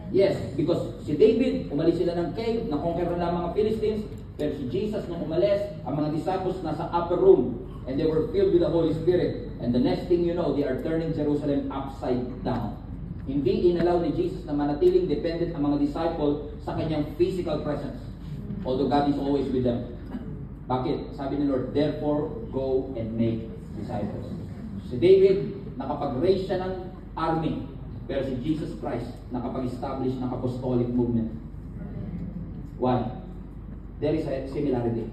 Yes, because si David, umalis sila ng cave, na-conquer na mga Philistines, pero si Jesus, nung umalis, ang mga disciples nasa upper room, and they were filled with the Holy Spirit. And the next thing you know, they are turning Jerusalem upside down. Hindi inalaw ni Jesus na manatiling dependent ang mga disciple sa kanyang physical presence. Although God is always with them. Bakit? Sabi ni Lord, therefore, go and make disciples. Si David, nakapag-raise siya ng army. Pero si Jesus Christ, nakapag-establish ng apostolic movement. Why? There is a similarity.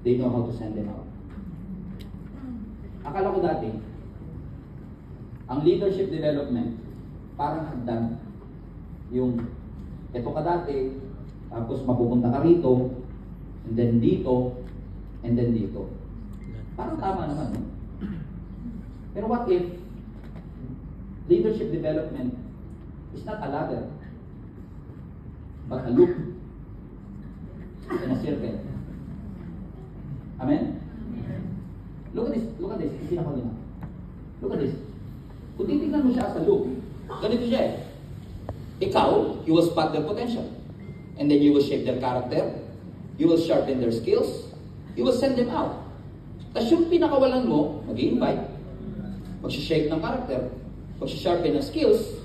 They know how to send them out. Akala ko dati, ang leadership development, parang hagdan yung Ito ka dati, tapos mapupunta ka rito, and then dito, and then dito. Parang tama naman, no? Pero what if leadership development is not a ladder, but a loop in a circle? Amen? Look at this. Look at this. Look at this. Kung titignan mo siya as a loop, ganito siya eh. Ikaw, you will spot their potential. And then you will shape their character. You will sharpen their skills. You will send them out. Tapos yung pinakawalan mo, mag-i-invite, mag-shape ng character, mag-sharpen ng skills,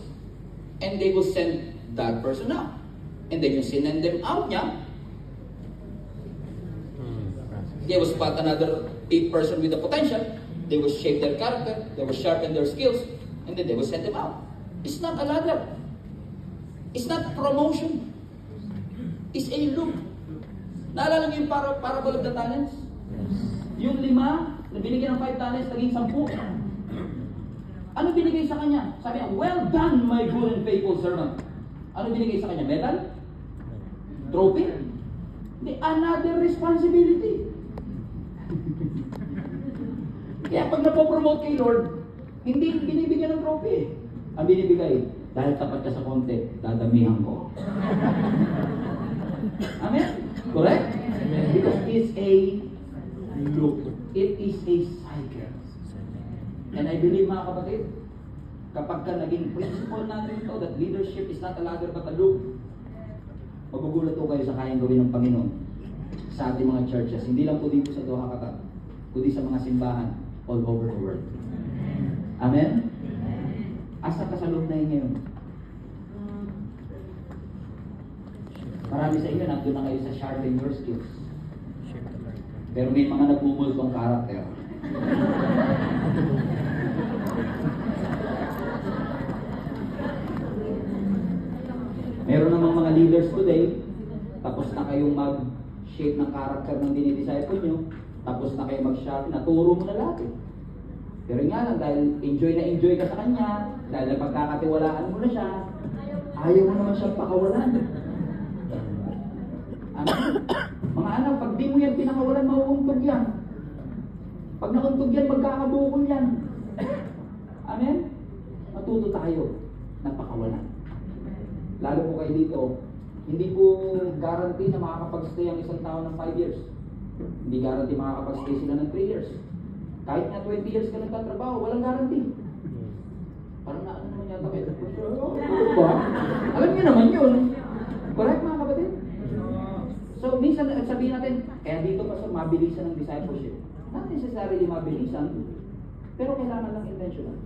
and they will send that person out. And then you send them out niya, they will spot another person with the potential, they will shape their character, they will sharpen their skills, and then they will send them out. It's not a ladder. It's not promotion. It's a loop. Naalala niyo yung parable of the talents? Yung 5, na binigyan ng 5 talents, naging 10. Ano binigay sa kanya? Sabi niya, well done, my good and faithful servant. Ano binigay sa kanya? Medal? Trophy? Hindi, another responsibility. Kaya pag napopromote kay Lord, hindi binibigyan ng trophy. Ang binibigay, dahil tapat ka sa konti, dadamihan ko. Amen? Correct? Amen. Because it's a loop. It is a cycle. And I believe, mga kapatid, kapag ka naging principle natin ito, that leadership is not a ladder but a loop, magugulat po kayo sa kayang gawin ng Panginoon sa ating mga churches. Hindi lang po dito sa Doha Qatar, kundi sa mga simbahan all over the world. Amen? Asa ka sa loob na yun ngayon? Marami sa inyo, nandun na kayo sa sharpen your skills. Pero may mga nagmumultong karakter. Meron namang mga leaders today, tapos na kayong mag-shape ng karakter ng dinidisciple nyo, tapos na kayo mag-sharpen, naturo mo na lahat eh. Pero nga lang, dahil enjoy na enjoy ka sa kanya, dahil napagkakatiwalaan mo na siya, ayaw mo naman siyang pakawalan. Mga anak, pag di mo yan pinakawalan, mauuntog yan. Pag nauntog yan, magkakabukol yan. Amen? Matuto tayo ng pakawalan. Lalo po kayo dito, hindi po guarantee na makakapag-stay ang isang tao ng 5 years. Hindi guarantee makakapag-stay sila ng 3 years. Kahit na 20 years ka nagtatrabaho, walang guarantee. Parang ano naman yata kayo? Alam niyo naman yun. Correct, mga kapatid? So, minsan sabihin natin, kaya dito pa sa mabilisan ng discipleship. Not necessarily mabilisan, pero kailangan lang intentional.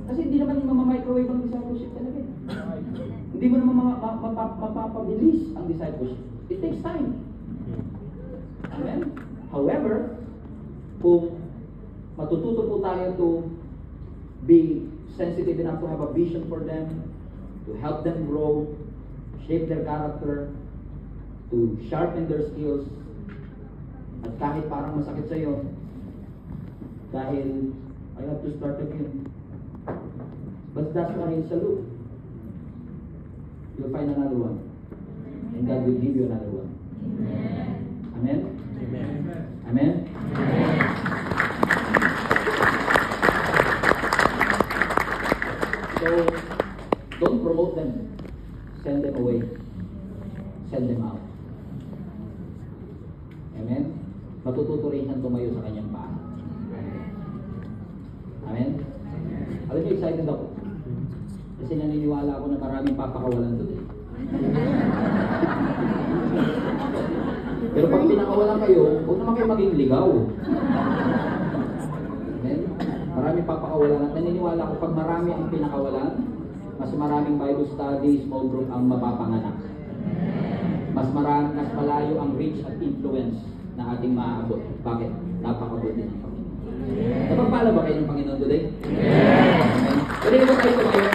Kasi hindi naman mamamicrowave ang discipleship talaga. Hindi mo naman mapapabilis ang discipleship. It takes time. Amen? However, kung matututo po tayo to be sensitive enough to have a vision for them, to help them grow, shape their character, to sharpen their skills, at kahit parang masakit sa'yo, dahil I have to start again. But that's why it's a loop. You'll find another one. And God will give you another one. Amen? Amen? Amen? So, don't promote them. Send them away. Send them out. Amen? Matututo rin siyang tumayo sa kanyang paa. Amen? Alam niyo, excited ako. Kasi naniniwala ako na maraming papakawalan today. Pero pag pinakawalan kayo, huwag naman kayo maging ligaw. Amen? Maraming papakawalan. At naniniwala ako, pag marami ang pinakawalan, mas maraming Bible study, small group ang mapapanganak. Mas malayo ang reach at influence na ating maaabot. Bakit? Napakabuti ng Panginoon. Napagpala ba kayo ng Panginoon today? Yes! Amen. Pwede ba kayo tumayo?